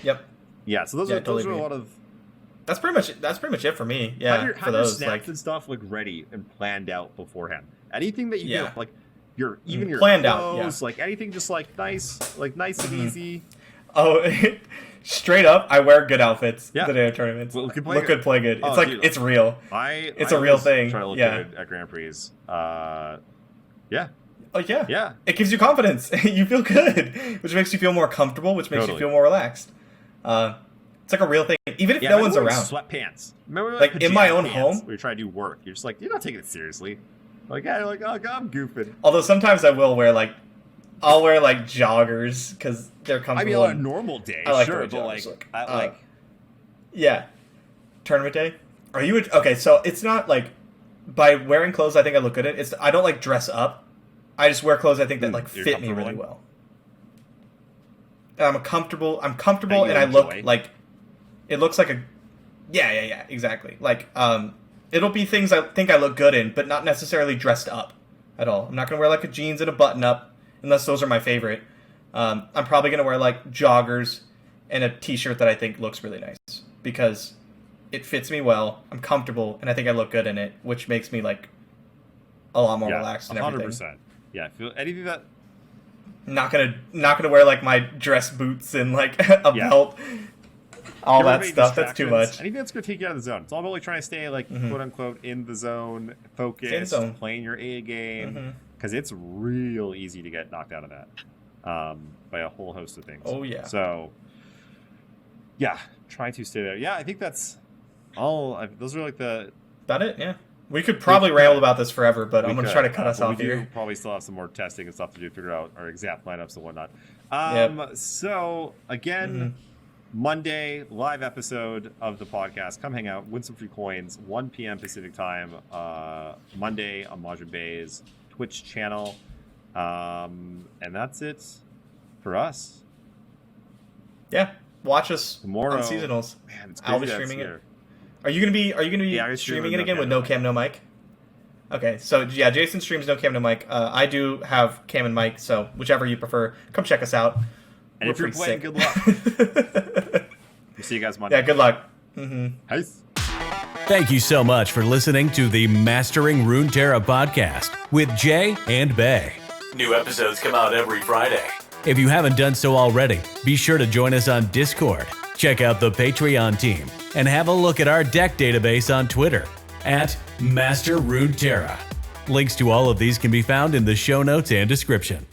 Speaker 3: Yep.
Speaker 2: Yeah. So those
Speaker 3: totally
Speaker 2: are a lot of.
Speaker 3: That's pretty much it for me. Yeah.
Speaker 2: Have
Speaker 3: for
Speaker 2: your
Speaker 3: those
Speaker 2: snaps
Speaker 3: like
Speaker 2: and stuff like ready and planned out beforehand. Anything that you do, like your
Speaker 3: planned
Speaker 2: clothes,
Speaker 3: out.
Speaker 2: like anything, just like nice and easy.
Speaker 3: Oh, straight up, I wear good outfits the day of tournaments.
Speaker 2: Look good,
Speaker 3: play good. It's
Speaker 2: dude,
Speaker 3: it's real. It's a real thing.
Speaker 2: Try to look good at Grand Prix. Yeah.
Speaker 3: Oh yeah.
Speaker 2: Yeah.
Speaker 3: It gives you confidence. You feel good, which makes you feel more comfortable, which makes you feel more relaxed. It's like a real thing, even if no one's around.
Speaker 2: Sweatpants. Remember
Speaker 3: like in my own home,
Speaker 2: where you're trying to do work. You're just like, you're not taking it seriously. Like, yeah, you're like, oh, God, I'm goofing.
Speaker 3: Although sometimes I will wear like, I'll wear like joggers because they're comfortable.
Speaker 2: I mean, on a normal day,
Speaker 3: I like
Speaker 2: sure,
Speaker 3: the way
Speaker 2: but
Speaker 3: joggers look. Yeah, tournament day. Are you okay? So it's not like by wearing clothes. I think I look good at. I don't like dress up. I just wear clothes I think that like fit me really well. And I'm comfortable, and I look like it looks like a yeah, exactly. Like it'll be things I think I look good in, but not necessarily dressed up at all. I'm not gonna wear like a jeans and a button up unless those are my favorite. I'm probably gonna wear like joggers and a t-shirt that I think looks really nice because it fits me well. I'm comfortable, and I think I look good in it, which makes me like a lot more relaxed and everything.
Speaker 2: 100%. Yeah, feel anything that.
Speaker 3: Not gonna wear like my dress boots and like a belt, all that stuff. That's too much.
Speaker 2: Anything that's gonna take you out of the zone. It's all about like trying to stay like quote unquote in the zone, focused, playing your A game, because it's real easy to get knocked out of that by a whole host of things.
Speaker 3: Oh yeah.
Speaker 2: So yeah, try to stay there. Yeah, I think that's all. Those are like the.
Speaker 3: That it? Yeah. We could probably ramble about this forever, but I'm going to try to cut us off here.
Speaker 2: We probably still have some more testing and stuff to do to figure out our exact lineups and whatnot. So, again, Monday, live episode of the podcast. Come hang out, win some free coins, 1 p.m. Pacific time, Monday on Majin Bay's Twitch channel. And that's it for us.
Speaker 3: Yeah. Watch us
Speaker 2: tomorrow
Speaker 3: on Seasonals.
Speaker 2: Man, it's
Speaker 3: I'll be streaming it. Are you gonna be streaming it again with no cam, no mic? Okay, so yeah, Jason streams no cam, no mic. I do have cam and mic, so whichever you prefer, come check us out.
Speaker 2: And if you're playing, good luck. We'll see you guys Monday.
Speaker 3: Yeah, good luck.
Speaker 2: Peace.
Speaker 1: Thank you so much for listening to the Mastering Runeterra podcast with Jay and Bay. New episodes come out every Friday. If you haven't done so already, be sure to join us on Discord, check out the Patreon team, and have a look at our deck database on Twitter at Master Runeterra. Links to all of these can be found in the show notes and description.